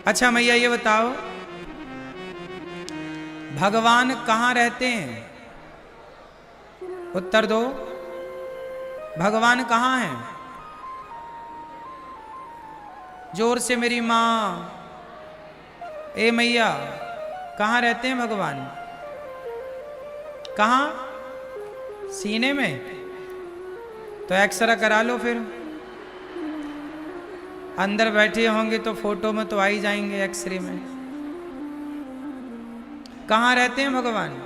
अच्छा मैया ये बताओ, भगवान कहाँ रहते हैं? उत्तर दो, भगवान कहाँ हैं? जोर से मेरी माँ। ए मैया, कहाँ रहते हैं भगवान? कहाँ? सीने में? तो एक्सरा करा लो फिर। अंदर बैठे होंगे तो फोटो में तो आ ही जाएंगे एक्सरे में। कहाँ रहते हैं भगवान?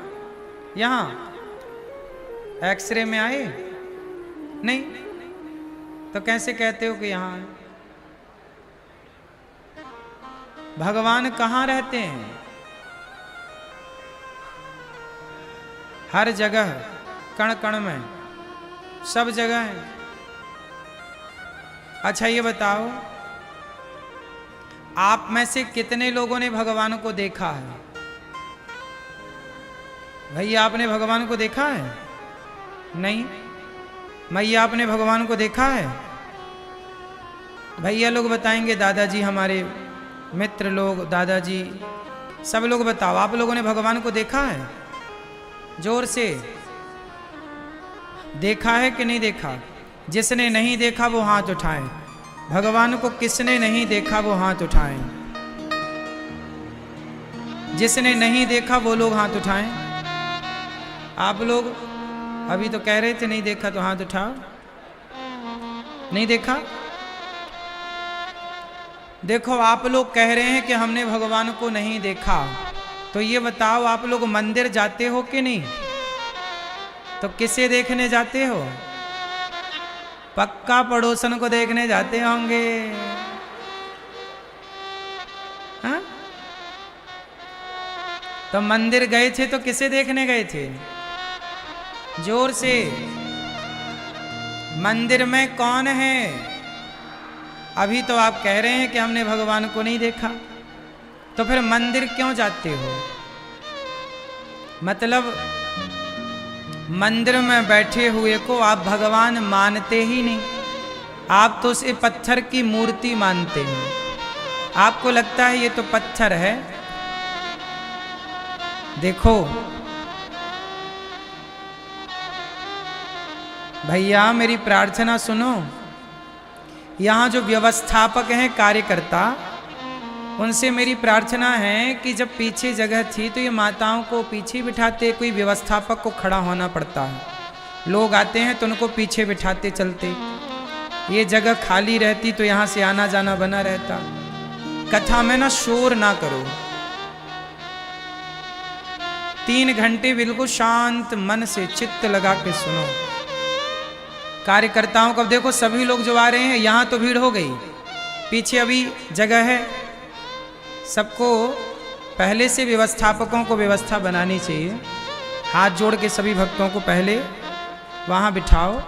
यहाँ? एक्सरे में आए नहीं? तो कैसे कहते हो कि यहाँ है? भगवान कहाँ रहते हैं? हर जगह, कण कण में, सब जगह है। अच्छा ये बताओ, आप में से कितने लोगों ने भगवान को देखा है? भैया आपने भगवान को देखा है? नहीं। मैया आपने भगवान को देखा है? भैया लोग बताएंगे, दादाजी, हमारे मित्र लोग, दादाजी, सब लोग बताओ, आप लोगों ने भगवान को देखा है? जोर से। देखा है कि नहीं देखा? जिसने नहीं देखा वो हाथ उठाए। भगवान को किसने नहीं देखा वो हाथ उठाएं। जिसने नहीं देखा वो लोग हाथ उठाएं। आप लोग अभी तो कह रहे थे नहीं देखा, तो हाथ उठाओ। नहीं देखा? देखो, आप लोग कह रहे हैं कि हमने भगवान को नहीं देखा, तो ये बताओ, आप लोग मंदिर जाते हो कि नहीं? तो किसे देखने जाते हो? पक्का पड़ोसन को देखने जाते होंगे, हाँ? तो मंदिर गए थे तो किसे देखने गए थे? जोर से। मंदिर में कौन है? अभी तो आप कह रहे हैं कि हमने भगवान को नहीं देखा, तो फिर मंदिर क्यों जाते हो? मतलब मंदिर में बैठे हुए को आप भगवान मानते ही नहीं, आप तो उसे पत्थर की मूर्ति मानते हैं। आपको लगता है ये तो पत्थर है। देखो भैया, मेरी प्रार्थना सुनो। यहाँ जो व्यवस्थापक हैं, कार्यकर्ता, उनसे मेरी प्रार्थना है कि जब पीछे जगह थी तो ये माताओं को पीछे बिठाते, कोई व्यवस्थापक को खड़ा होना पड़ता है। लोग आते हैं तो उनको पीछे बिठाते चलते। ये जगह खाली रहती तो यहाँ से आना जाना बना रहता। कथा में ना शोर ना करो। 3 घंटे बिल्कुल शांत मन से चित्त लगा के सुनो। कार्यकर्ताओं को देखो, सभी लोग जो आ रहे हैं, यहाँ तो भीड़ हो गई, पीछे अभी जगह है। सबको पहले से व्यवस्थापकों को व्यवस्था बनानी चाहिए। हाथ जोड़ के सभी भक्तों को पहले वहाँ बिठाओ।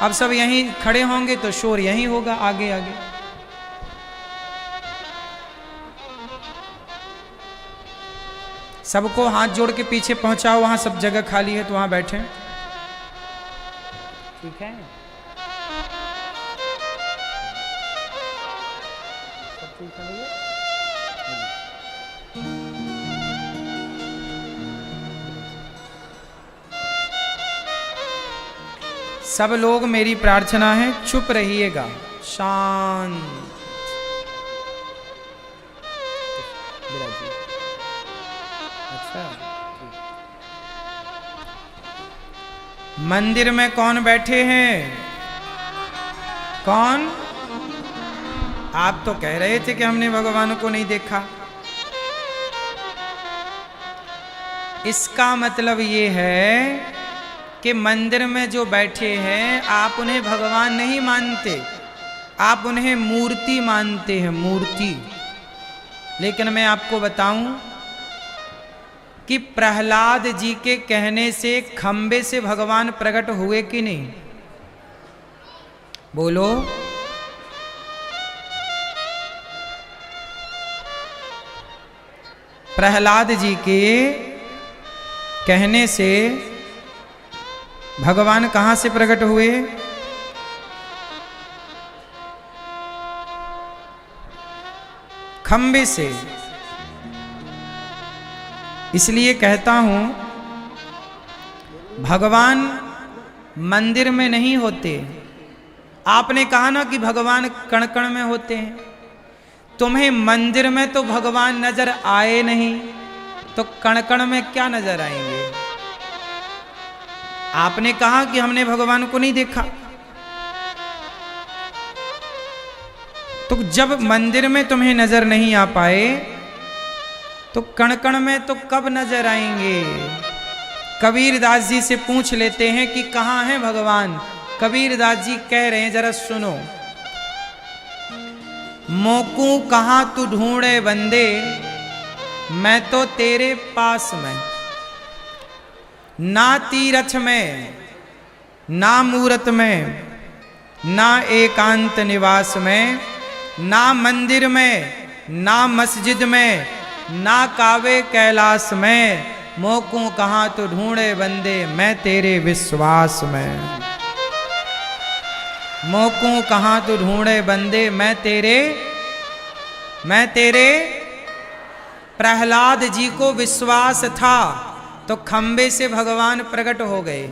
अब सब यहीं खड़े होंगे तो शोर यहीं होगा, आगे आगे। सबको हाथ जोड़ के पीछे पहुंचाओ, वहाँ सब जगह खाली है तो वहाँ बैठे। ठीक है? सब ठीक है भैया? सब लोग, मेरी प्रार्थना है, चुप रहिएगा, शांत। अच्छा, मंदिर में कौन बैठे हैं? कौन? आप तो कह रहे थे कि हमने भगवान को नहीं देखा। इसका मतलब ये है कि मंदिर में जो बैठे हैं, आप उन्हें भगवान नहीं मानते, आप उन्हें मूर्ति मानते हैं, मूर्ति। लेकिन मैं आपको बताऊं कि प्रहलाद जी के कहने से खंबे से भगवान प्रकट हुए कि नहीं? बोलो। प्रहलाद जी के कहने से भगवान कहाँ से प्रकट हुए? खंबे से। इसलिए कहता हूं भगवान मंदिर में नहीं होते। आपने कहा ना कि भगवान कण कण में होते हैं। तुम्हें मंदिर में तो भगवान नजर आए नहीं, तो कण कण में क्या नजर आएंगे? आपने कहा कि हमने भगवान को नहीं देखा, तो जब मंदिर में तुम्हें नजर नहीं आ पाए तो कण कण में तो कब नजर आएंगे? कबीरदास जी से पूछ लेते हैं कि कहाँ हैं भगवान। कबीरदास जी कह रहे हैं, जरा सुनो। मोकू कहाँ तू ढूंढे बंदे, मैं तो तेरे पास में। ना तीरथ में, ना मूरत में, ना एकांत निवास में, ना मंदिर में, ना मस्जिद में, ना कावे कैलाश में। मोकू कहाँ तो ढूंढे बंदे, मैं तेरे विश्वास में। मोकू कहाँ तो ढूंढे बंदे, मैं तेरे। प्रहलाद जी को विश्वास था तो खंबे से भगवान प्रकट हो गए।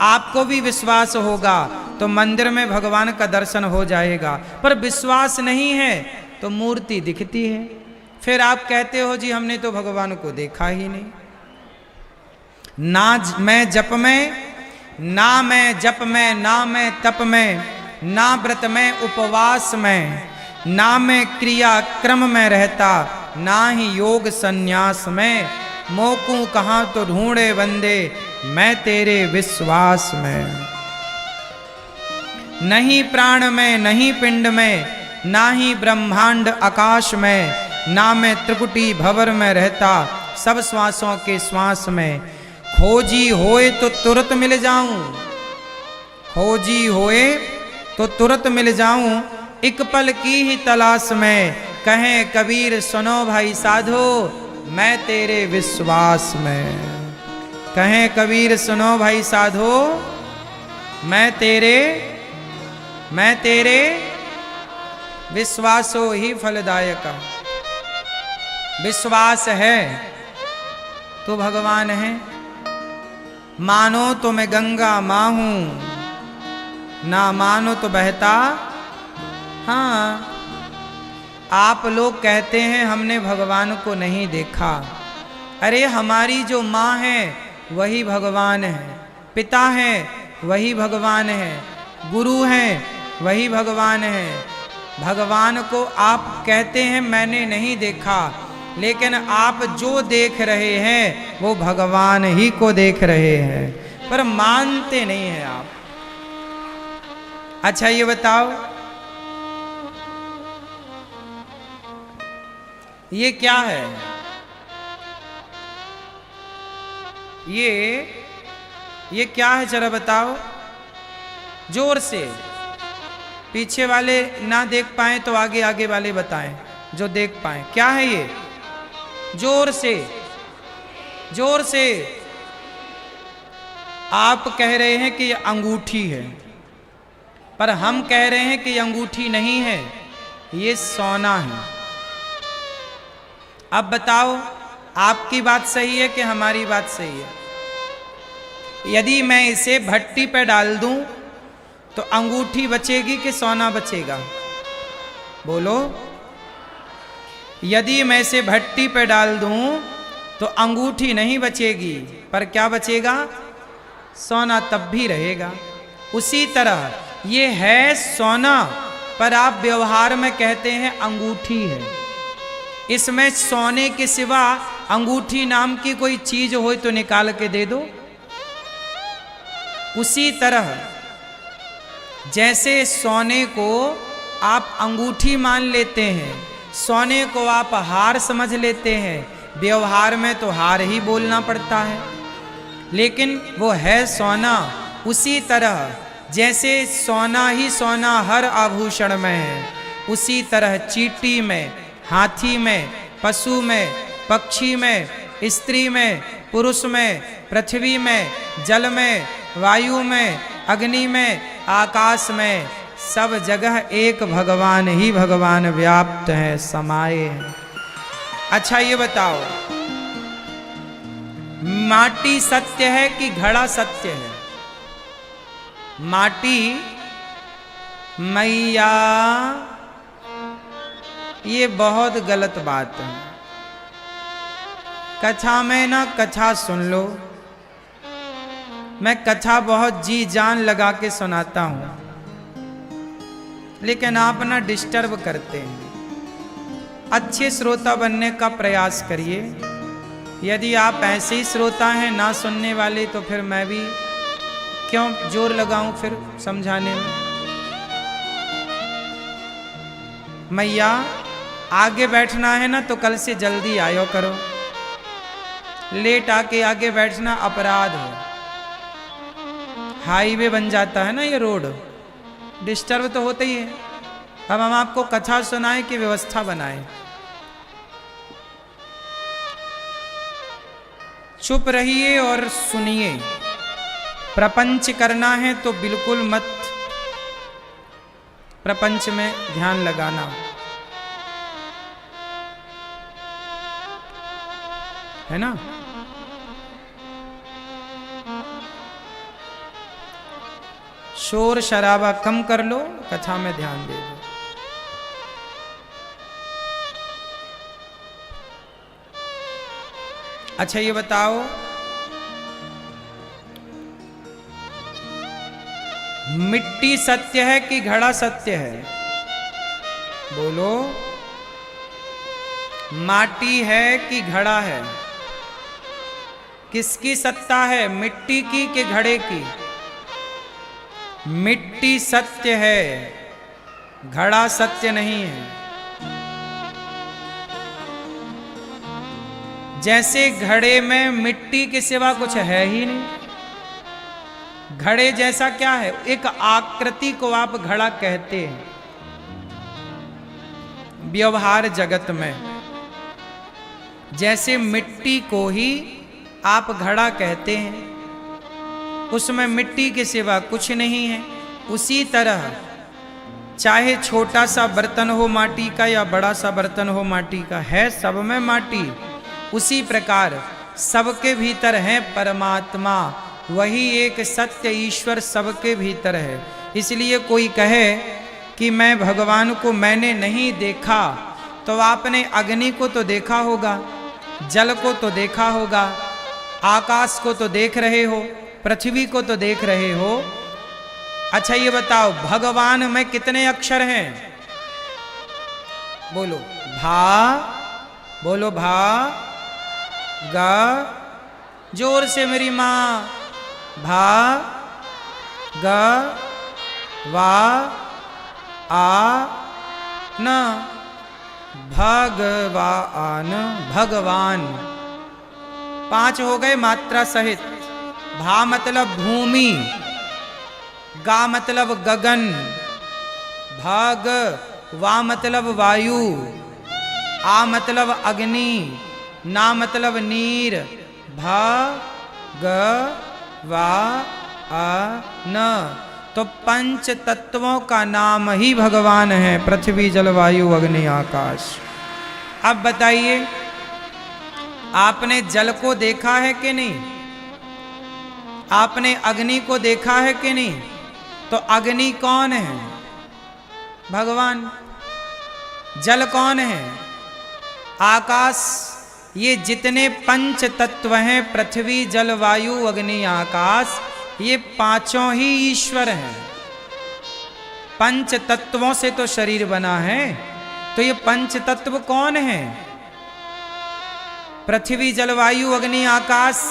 आपको भी विश्वास होगा तो मंदिर में भगवान का दर्शन हो जाएगा। पर विश्वास नहीं है तो मूर्ति दिखती है, फिर आप कहते हो जी हमने तो भगवान को देखा ही नहीं। ना मैं जप में, ना मैं जप में, ना मैं तप में, ना व्रत में उपवास में, ना मैं क्रिया क्रम में रहता, ना ही योग संन्यास में। मोकू कहाँ तो ढूंढे बंदे, मैं तेरे विश्वास में। नहीं प्राण में, नहीं पिंड में, ना ही ब्रह्मांड आकाश में, ना मैं त्रिकुटी भंवर में रहता, सब श्वासों के श्वास में। खोजी होए तो तुरंत मिल जाऊं, खोजी होए तो तुरंत मिल जाऊं, एक पल की ही तलाश में। कहें कबीर सुनो भाई साधो, मैं तेरे विश्वास में। कहें कबीर सुनो भाई साधो, मैं तेरे विश्वासो ही फलदायक। विश्वास है तो भगवान है। मानो तो मैं गंगा माँ हूं, ना मानो तो बहता। हाँ, आप लोग कहते हैं हमने भगवान को नहीं देखा। अरे हमारी जो माँ है वही भगवान है, पिता है वही भगवान है, गुरु हैं वही भगवान है। भगवान को आप कहते हैं मैंने नहीं देखा, लेकिन आप जो देख रहे हैं वो भगवान ही को देख रहे हैं, पर मानते नहीं हैं आप। अच्छा ये बताओ, ये क्या है? ये क्या है जरा बताओ जोर से। पीछे वाले ना देख पाए तो आगे आगे वाले बताएं जो देख पाए। क्या है ये? जोर से, जोर से। आप कह रहे हैं कि ये अंगूठी है, पर हम कह रहे हैं कि ये अंगूठी नहीं है, ये सोना है। अब बताओ आपकी बात सही है कि हमारी बात सही है? यदि मैं इसे भट्टी पे डाल दूं तो अंगूठी बचेगी कि सोना बचेगा? बोलो। यदि मैं इसे भट्टी पे डाल दूं तो अंगूठी नहीं बचेगी, पर क्या बचेगा? सोना तब भी रहेगा। उसी तरह ये है सोना, पर आप व्यवहार में कहते हैं अंगूठी है। इसमें सोने के सिवा अंगूठी नाम की कोई चीज हो तो निकाल के दे दो। उसी तरह जैसे सोने को आप अंगूठी मान लेते हैं, सोने को आप हार समझ लेते हैं, व्यवहार में तो हार ही बोलना पड़ता है, लेकिन वो है सोना। उसी तरह जैसे सोना ही सोना हर आभूषण में है, उसी तरह चींटी में, हाथी में, पशु में, पक्षी में, स्त्री में, पुरुष में, पृथ्वी में, जल में, वायु में, अग्नि में, आकाश में, सब जगह एक भगवान ही भगवान व्याप्त है, समाये हैं। अच्छा ये बताओ, माटी सत्य है कि घड़ा सत्य है? माटी मैया, ये बहुत गलत बात है। कथा में ना कथा सुन लो, मैं कथा बहुत जी जान लगा के सुनाता हूं, लेकिन आप ना डिस्टर्ब करते हैं। अच्छे श्रोता बनने का प्रयास करिए। यदि आप ऐसे ही श्रोता हैं ना सुनने वाले, तो फिर मैं भी क्यों जोर लगाऊं फिर समझाने में। मैया आगे बैठना है ना तो कल से जल्दी आयो करो, लेट आके आगे बैठना अपराध है। हाईवे बन जाता है ना ये रोड, डिस्टर्ब तो होता ही है। अब हम आपको कथा सुनाए कि व्यवस्था बनाए? चुप रहिए और सुनिए। प्रपंच करना है तो बिल्कुल मत प्रपंच में ध्यान लगाना, है ना। शोर शराबा कम कर लो, कथा में ध्यान दे दो। अच्छा ये बताओ, मिट्टी सत्य है कि घड़ा सत्य है? बोलो। माटी है कि घड़ा है? किसकी सत्ता है, मिट्टी की कि घड़े की? मिट्टी सत्य है, घड़ा सत्य नहीं है। जैसे घड़े में मिट्टी के सिवा कुछ है ही नहीं। घड़े जैसा क्या है, एक आकृति को आप घड़ा कहते हैं व्यवहार जगत में। जैसे मिट्टी को ही आप घड़ा कहते हैं, उसमें मिट्टी के सिवा कुछ नहीं है। उसी तरह चाहे छोटा सा बर्तन हो माटी का या बड़ा सा बर्तन हो माटी का, है सब में माटी। उसी प्रकार सबके भीतर है परमात्मा, वही एक सत्य ईश्वर सबके भीतर है। इसलिए कोई कहे कि मैं भगवान को मैंने नहीं देखा, तो आपने अग्नि को तो देखा होगा, जल को तो देखा होगा, आकाश को तो देख रहे हो, पृथ्वी को तो देख रहे हो। अच्छा ये बताओ, भगवान में कितने अक्षर हैं? बोलो भा, बोलो भा, गा, जोर से मेरी माँ, भा, गा, वा, आ, न, भगवान, भगवान। 5 हो गए मात्रा सहित। भा मतलब भूमि, गा मतलब गगन, भाग, वा मतलब वायु, आ मतलब अग्नि, ना मतलब नीर, भा, ग, वा, आ, न। तो 5 तत्वों का नाम ही भगवान है, पृथ्वी जल वायु अग्नि आकाश। अब बताइए, आपने जल को देखा है कि नहीं? आपने अग्नि को देखा है कि नहीं? तो अग्नि कौन है? भगवान। जल कौन है? आकाश। ये जितने 5 तत्व हैं, पृथ्वी जल वायु अग्नि आकाश, ये 5 ही ईश्वर हैं। 5 तत्वों से तो शरीर बना है, तो ये 5 तत्व कौन है? पृथ्वी जल वायु अग्नि आकाश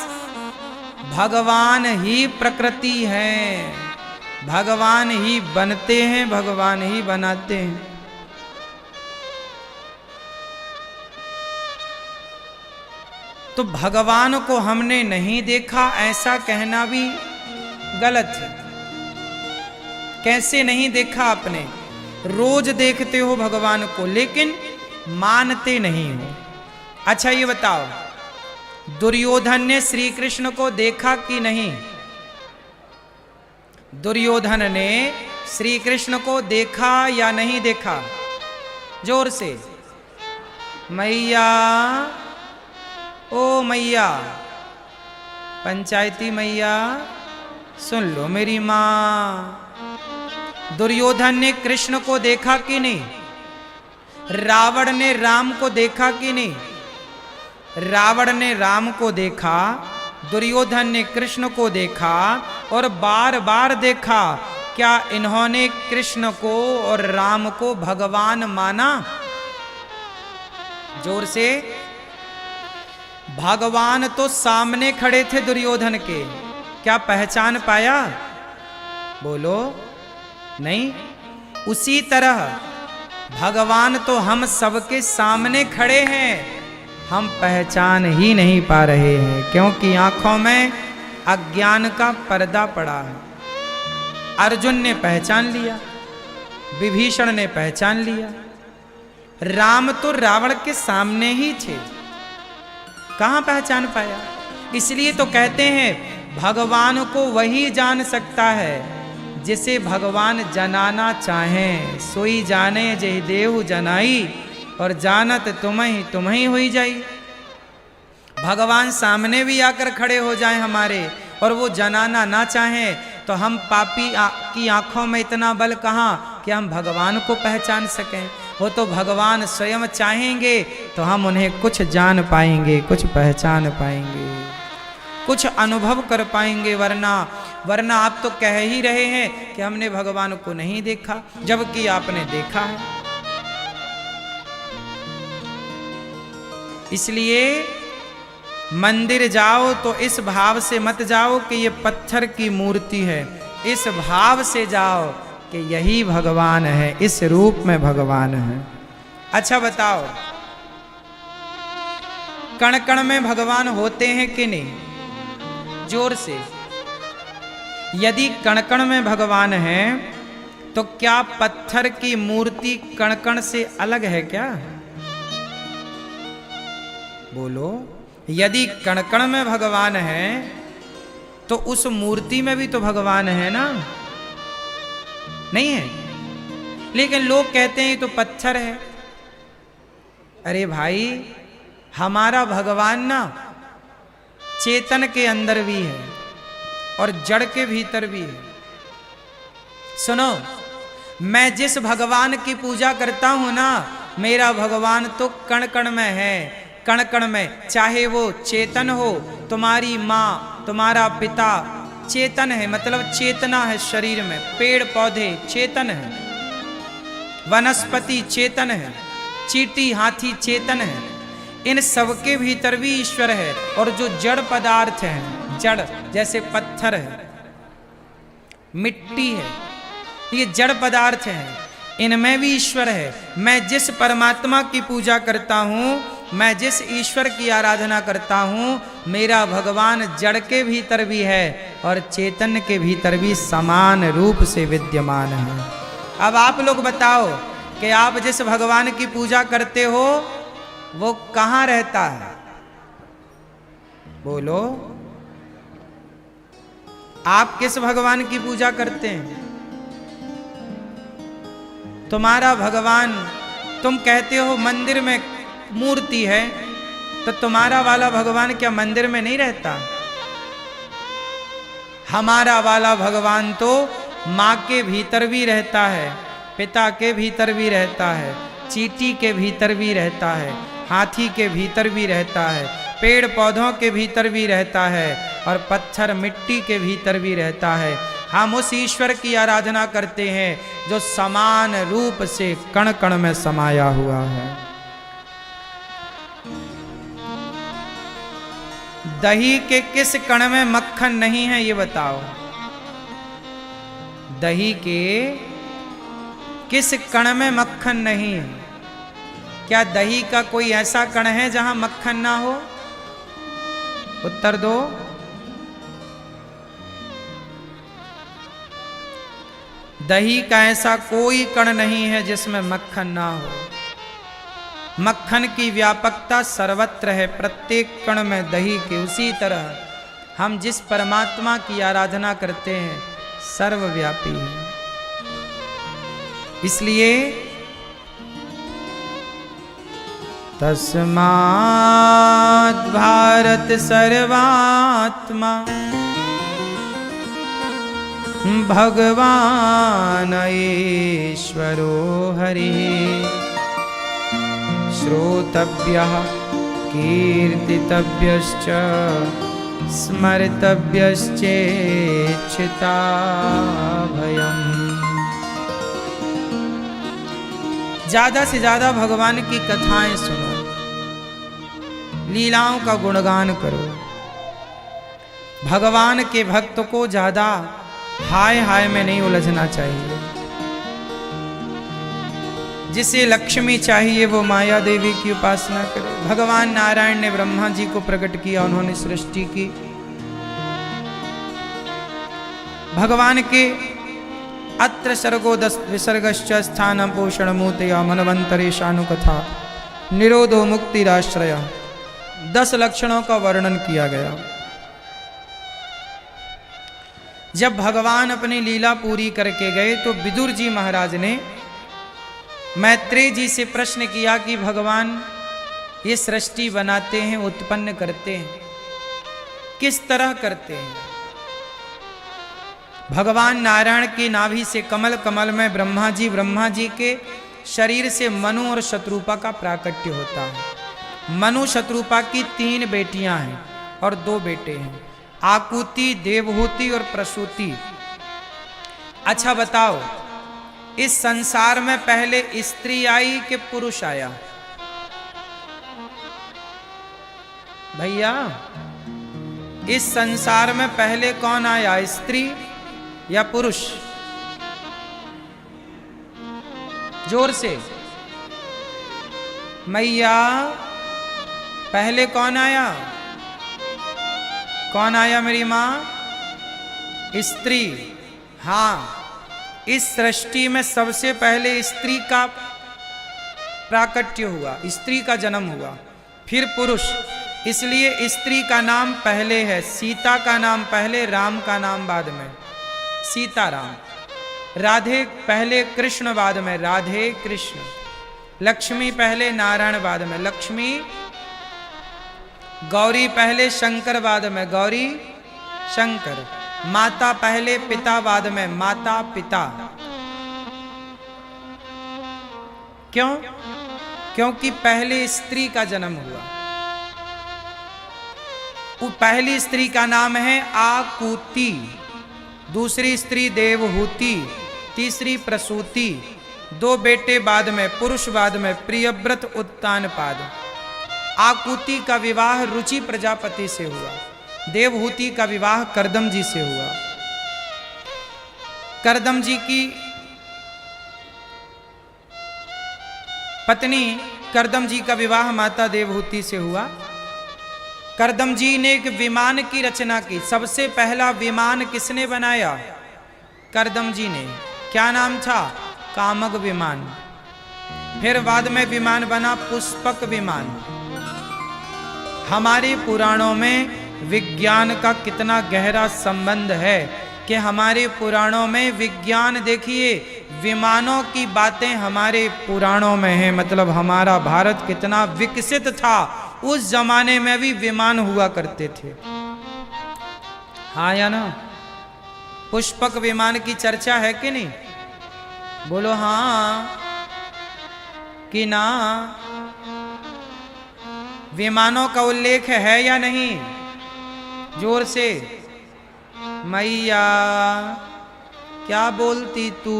भगवान ही प्रकृति है। भगवान ही बनते हैं, भगवान ही बनाते हैं। तो भगवान को हमने नहीं देखा, ऐसा कहना भी गलत है। कैसे नहीं देखा आपने? रोज देखते हो भगवान को, लेकिन मानते नहीं हो। अच्छा ये बताओ, दुर्योधन ने श्री कृष्ण को देखा कि नहीं? दुर्योधन ने श्री कृष्ण को देखा या नहीं देखा? जोर से, मैया, ओ मैया, पंचायती मैया सुन लो मेरी माँ। दुर्योधन ने कृष्ण को देखा कि नहीं? रावण ने राम को देखा कि नहीं? रावण ने राम को देखा, दुर्योधन ने कृष्ण को देखा और बार बार देखा। क्या इन्होंने कृष्ण को और राम को भगवान माना? जोर से, भगवान तो सामने खड़े थे दुर्योधन के, क्या पहचान पाया? बोलो, नहीं। उसी तरह भगवान तो हम सबके सामने खड़े हैं, हम पहचान ही नहीं पा रहे हैं, क्योंकि आंखों में अज्ञान का पर्दा पड़ा है। अर्जुन ने पहचान लिया, विभीषण ने पहचान लिया, राम तो रावण के सामने ही थे, कहां पहचान पाया? इसलिए तो कहते हैं भगवान को वही जान सकता है जिसे भगवान जनाना चाहें। सोई जाने जय देव जनाई, और जानत तुम्हें हुई जाई। भगवान सामने भी आकर खड़े हो जाएं हमारे और वो जनाना ना चाहें, तो हम पापी की आंखों में इतना बल कहाँ कि हम भगवान को पहचान सकें। वो तो भगवान स्वयं चाहेंगे तो हम उन्हें कुछ जान पाएंगे, कुछ पहचान पाएंगे, कुछ अनुभव कर पाएंगे। वरना आप तो कह ही रहे हैं कि हमने भगवान को नहीं देखा, जबकि आपने देखा है। इसलिए मंदिर जाओ तो इस भाव से मत जाओ कि ये पत्थर की मूर्ति है, इस भाव से जाओ कि यही भगवान है, इस रूप में भगवान है। अच्छा बताओ, कण कण में भगवान होते हैं कि नहीं? जोर से, यदि कण कण में भगवान है तो क्या पत्थर की मूर्ति कण कण से अलग है क्या? बोलो, यदि कण कण में भगवान है तो उस मूर्ति में भी तो भगवान है ना? नहीं है? लेकिन लोग कहते हैं ये तो पत्थर है। अरे भाई, हमारा भगवान ना चेतन के अंदर भी है और जड़ के भीतर भी है। सुनो, मैं जिस भगवान की पूजा करता हूं ना, मेरा भगवान तो कण कण में है, कण कण में। चाहे वो चेतन हो, तुम्हारी माँ, तुम्हारा पिता चेतन है, मतलब चेतना है शरीर में, पेड़ पौधे चेतन है, वनस्पति चेतन है, चींटी हाथी चेतन है, इन सबके भीतर भी ईश्वर है। और जो जड़ पदार्थ हैं, जड़ जैसे पत्थर है, मिट्टी है, ये जड़ पदार्थ हैं, इनमें भी ईश्वर है। मैं जिस परमात्मा की पूजा करता हूँ, मैं जिस ईश्वर की आराधना करता हूँ, मेरा भगवान जड़ के भीतर भी है और चेतन के भीतर भी समान रूप से विद्यमान है। अब आप लोग बताओ कि आप जिस भगवान की पूजा करते हो वो कहाँ रहता है? बोलो, आप किस भगवान की पूजा करते हैं? तुम्हारा भगवान, तुम कहते हो मंदिर में मूर्ति है, तो तुम्हारा वाला भगवान क्या मंदिर में नहीं रहता? हमारा वाला भगवान तो माँ के भीतर भी रहता है, पिता के भीतर भी रहता है, चींटी के भीतर भी रहता है, हाथी के भीतर भी रहता है, पेड़ पौधों के भीतर भी रहता है और पत्थर मिट्टी के भीतर भी रहता है। हम उस ईश्वर की आराधना करते हैं जो समान रूप से कण कण में समाया हुआ है। दही के किस कण में मक्खन नहीं है, ये बताओ? दही के किस कण में मक्खन नहीं है? क्या दही का कोई ऐसा कण है जहां मक्खन ना हो? उत्तर दो। दही का ऐसा कोई कण नहीं है जिसमें मक्खन ना हो। मक्खन की व्यापकता सर्वत्र है, प्रत्येक कण में दही के। उसी तरह हम जिस परमात्मा की आराधना करते हैं सर्वव्यापी है। इसलिए तस्मात् भारत सर्वात्मा भगवान ईश्वरो हरिः श्रोतव्यः कीर्तितव्यश्च स्मर्तव्यश्चेच्छिताभयम्। ज्यादा से ज्यादा भगवान की कथाएं सुनो, लीलाओं का गुणगान करो। भगवान के भक्त को ज्यादा हाय हाय में नहीं उलझना चाहिए। जिसे लक्ष्मी चाहिए वो माया देवी की उपासना करे। भगवान नारायण ने ब्रह्मा जी को प्रकट किया, उन्होंने सृष्टि की। भगवान के अत्र सर्गो विसर्गश्च स्थानं पोषणमूर्तया मनवंतरेशानुकथा निरोधो मुक्तिराश्रय 10 लक्षणों का वर्णन किया गया। जब भगवान अपनी लीला पूरी करके गए तो विदुर जी महाराज ने मैत्रेय जी से प्रश्न किया कि भगवान ये सृष्टि बनाते हैं, उत्पन्न करते हैं, किस तरह करते हैं? भगवान नारायण की नाभि से कमल, कमल में ब्रह्मा जी के शरीर से मनु और शत्रुपा का प्राकट्य होता है। मनु शत्रुपा की 3 बेटियां हैं और 2 बेटे हैं, आकुति, देवहूति और प्रसूति। अच्छा बताओ, इस संसार में पहले स्त्री आई कि पुरुष आया? भैया, इस संसार में पहले कौन आया, स्त्री या पुरुष? जोर से मैया, पहले कौन आया? कौन आया मेरी मां? स्त्री। हां, इस सृष्टि में सबसे पहले स्त्री का प्राकट्य हुआ, स्त्री का जन्म हुआ, फिर पुरुष। इसलिए स्त्री का नाम पहले है, सीता का नाम पहले, राम का नाम बाद में, सीताराम। राधे पहले, कृष्ण बाद में, राधे कृष्ण। लक्ष्मी पहले, नारायण बाद में, लक्ष्मी। गौरी पहले, शंकर बाद में, गौरी शंकर। माता पहले, पिता बाद में, माता पिता। क्यों? क्योंकि पहले स्त्री का जन्म हुआ। वो पहली स्त्री का नाम है आकुति, दूसरी स्त्री देवहूति, तीसरी प्रसूति, 2 बेटे बाद में, पुरुष बाद में, प्रियव्रत उत्तानपाद। आकुति का विवाह रुचि प्रजापति से हुआ, देवहूति का विवाह करदम जी से हुआ। करदम जी की पत्नी करदम जी का विवाह माता देवहूति से हुआ। करदम जी ने एक विमान की रचना की। सबसे पहला विमान किसने बनाया? करदम जी ने। क्या नाम था? कामक विमान। फिर बाद में विमान बना पुष्पक विमान। हमारे पुराणों में विज्ञान का कितना गहरा संबंध है कि हमारे पुराणों में विज्ञान, देखिए, विमानों की बातें हमारे पुराणों में हैं। मतलब हमारा भारत कितना विकसित था, उस जमाने में भी विमान हुआ करते थे। हाँ या ना? पुष्पक विमान की चर्चा है कि नहीं? बोलो हाँ कि ना? विमानों का उल्लेख है या नहीं? जोर से। मैया, क्या बोलती तू?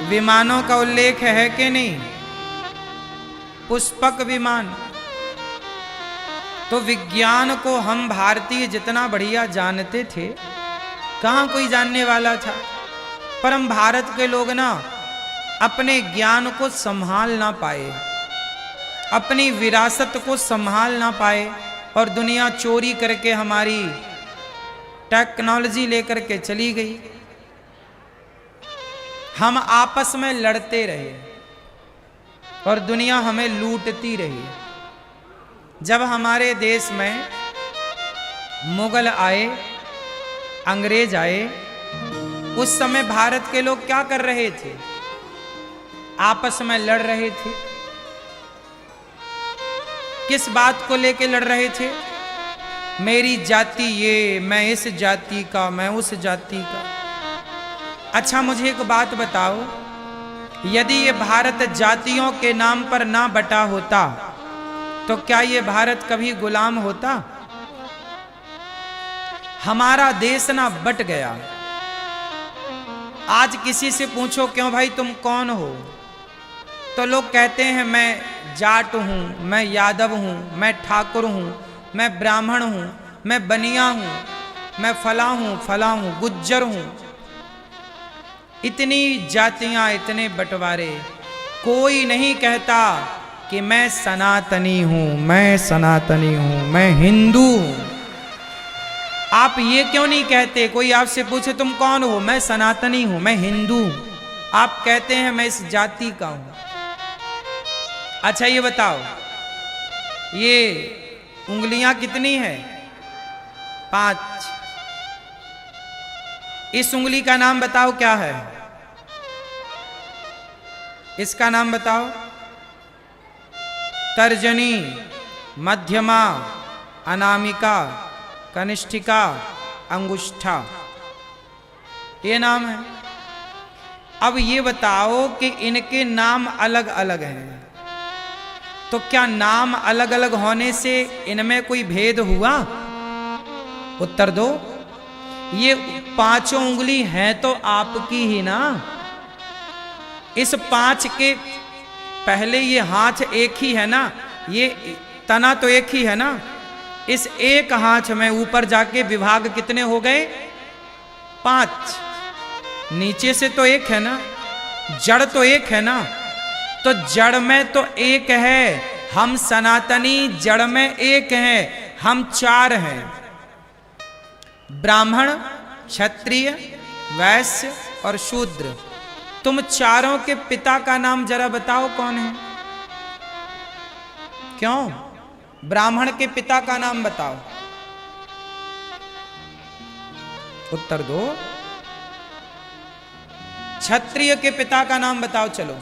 विमानों का उल्लेख है कि नहीं? पुष्पक विमान। तो विज्ञान को हम भारतीय जितना बढ़िया जानते थे, कहाँ कोई जानने वाला था। पर हम भारत के लोग ना अपने ज्ञान को संभाल ना पाए, अपनी विरासत को संभाल ना पाए, और दुनिया चोरी करके हमारी टेक्नोलॉजी लेकर के चली गई। हम आपस में लड़ते रहे और दुनिया हमें लूटती रही। जब हमारे देश में मुगल आए, अंग्रेज आए, उस समय भारत के लोग क्या कर रहे थे? आपस में लड़ रहे थे। किस बात को लेके लड़ रहे थे? मेरी जाति ये, मैं इस जाति का, मैं उस जाति का। अच्छा मुझे एक बात बताओ, यदि ये भारत जातियों के नाम पर ना बटा होता तो क्या ये भारत कभी गुलाम होता? हमारा देश ना बट गया। आज किसी से पूछो क्यों भाई तुम कौन हो, तो लोग कहते हैं मैं जाट हूं, मैं यादव हूं, मैं ठाकुर हूं, मैं ब्राह्मण हूं, मैं बनिया हूं, मैं फला हूं, गुज्जर हूं। इतनी जातियां, इतने बंटवारे, कोई नहीं कहता कि मैं सनातनी हूं, मैं सनातनी हूं, मैं हिंदू हूं। आप ये क्यों नहीं कहते? कोई आपसे पूछे तुम कौन हो, मैं सनातनी हूं, मैं हिंदू हूं, आप कहते हैं मैं इस जाति का हूं। अच्छा ये बताओ, ये उंगलियां कितनी है? 5। इस उंगली का नाम बताओ क्या है? इसका नाम बताओ। तर्जनी, मध्यमा, अनामिका, कनिष्ठिका, अंगुष्ठा, ये नाम है। अब ये बताओ कि इनके नाम अलग अलग हैं, तो क्या नाम अलग अलग होने से इनमें कोई भेद हुआ? उत्तर दो। ये 5 उंगली हैं तो आपकी ही ना। इस 5 के पहले ये हाथ एक ही है ना, ये तना तो एक ही है ना। इस एक हाथ में ऊपर जाके विभाग कितने हो गए? 5। नीचे से तो एक है ना, जड़ तो एक है ना, तो जड़ में तो एक है। हम सनातनी जड़ में एक हैं, हम 4 हैं। ब्राह्मण, क्षत्रिय, वैश्य और शूद्र। तुम चारों के पिता का नाम जरा बताओ कौन है? क्यों? ब्राह्मण के पिता का नाम बताओ। उत्तर दो। क्षत्रिय के पिता का नाम बताओ, चलो।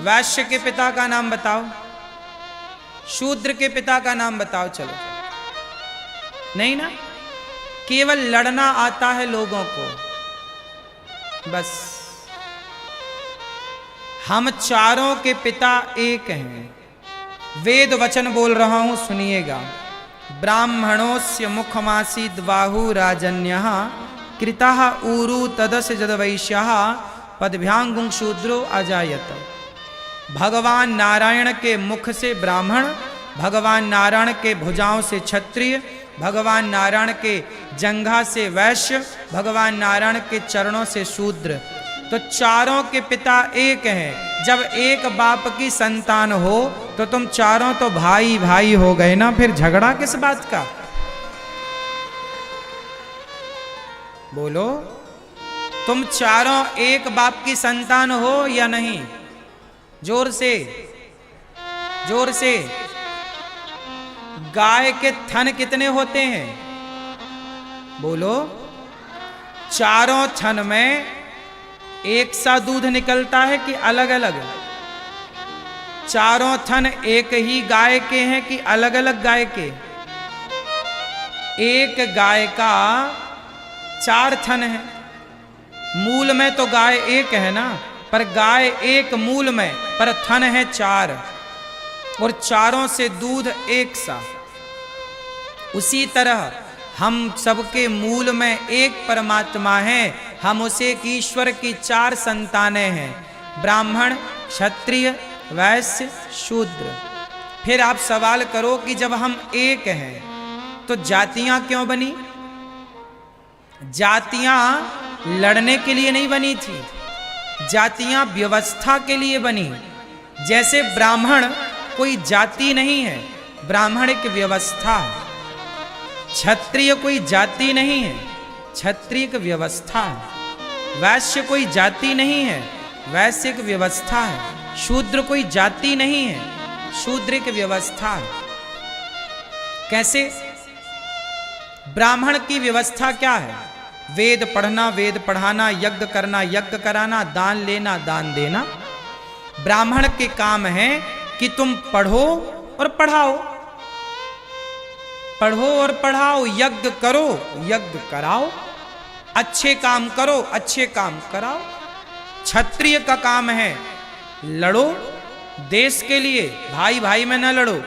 वैश्य के पिता का नाम बताओ। शूद्र के पिता का नाम बताओ, चलो। नहीं ना, केवल लड़ना आता है लोगों को, बस। हम चारों के पिता एक हैं। वेद वचन बोल रहा हूं, सुनिएगा। ब्राह्मणोस्य मुखमासीद बाहु राजन्यः कृतः ऊरु तदस्य जदवैश्यः पदभ्यांगुं शूद्रो अजायत। भगवान नारायण के मुख से ब्राह्मण, भगवान नारायण के भुजाओं से क्षत्रिय, भगवान नारायण के जंघा से वैश्य, भगवान नारायण के चरणों से शूद्र। तो चारों के पिता एक हैं। जब एक बाप की संतान हो तो तुम चारों तो भाई भाई हो गए ना, फिर झगड़ा किस बात का? बोलो, तुम चारों एक बाप की संतान हो या नहीं? जोर से, जोर से। गाय के थन कितने होते हैं? बोलो। चारों थन में एक सा दूध निकलता है कि अलग अलग? चारों थन एक ही गाय के हैं कि अलग अलग गाय के? एक गाय का 4 थन है। मूल में तो गाय एक है ना, पर गाय एक मूल में, पर थन है 4, और चारों से दूध एक सा। उसी तरह हम सबके मूल में एक परमात्मा है। हम उसे ईश्वर की 4 संतानें हैं, ब्राह्मण, क्षत्रिय, वैश्य, शूद्र। फिर आप सवाल करो कि जब हम एक हैं तो जातियां क्यों बनी? जातियां लड़ने के लिए नहीं बनी थी, जातियां व्यवस्था के लिए बनी। जैसे ब्राह्मण कोई जाति नहीं है, ब्राह्मण एक व्यवस्था है। क्षत्रिय कोई जाति नहीं है, क्षत्रिय एक व्यवस्था है। वैश्य कोई जाति नहीं है, वैश्य एक व्यवस्था है। शूद्र कोई जाति नहीं है, शूद्र एक व्यवस्था है। कैसे? ब्राह्मण की व्यवस्था क्या है? वेद पढ़ना, वेद पढ़ाना, यज्ञ करना, यज्ञ कराना, दान लेना, दान देना। ब्राह्मण के काम है कि तुम पढ़ो और पढ़ाओ, पढ़ो और पढ़ाओ, यज्ञ करो, यज्ञ कराओ, अच्छे काम करो, अच्छे काम कराओ। क्षत्रिय का काम है लड़ो देश के लिए, भाई भाई में न लड़ो,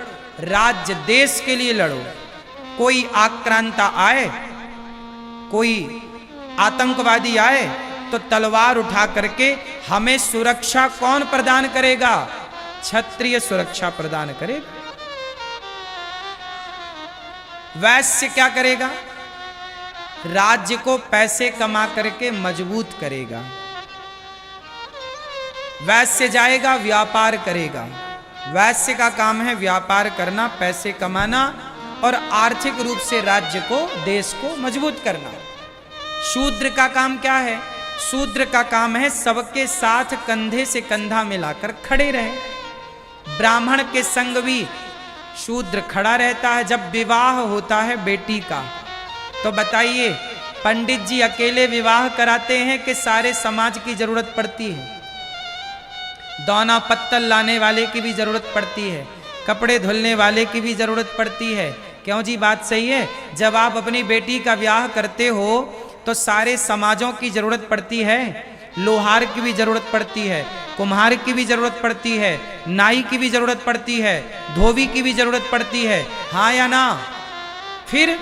राज्य देश के लिए लड़ो। कोई आक्रांता आए, कोई आतंकवादी आए तो तलवार उठा करके हमें सुरक्षा कौन प्रदान करेगा? क्षत्रिय सुरक्षा प्रदान करेगा। वैश्य क्या करेगा? राज्य को पैसे कमा करके मजबूत करेगा। वैश्य जाएगा व्यापार करेगा। वैश्य का काम है व्यापार करना, पैसे कमाना और आर्थिक रूप से राज्य को, देश को मजबूत करना। शूद्र का काम क्या है? शूद्र का काम है सबके साथ कंधे से कंधा मिलाकर खड़े रहे। ब्राह्मण के संग भी शूद्र खड़ा रहता है। जब विवाह होता है बेटी का, तो बताइए पंडित जी अकेले विवाह कराते हैं कि सारे समाज की जरूरत पड़ती है? दौना पत्तल लाने वाले की भी जरूरत पड़ती है, कपड़े धुलने वाले की भी जरूरत पड़ती है। क्यों जी? बात सही है। जब आप अपनी बेटी का ब्याह करते हो तो सारे समाजों की जरूरत पड़ती है। लोहार की भी जरूरत पड़ती है, कुम्हार की भी जरूरत पड़ती है, नाई की भी जरूरत पड़ती है, धोबी की भी जरूरत पड़ती है, हाँ या ना? फिर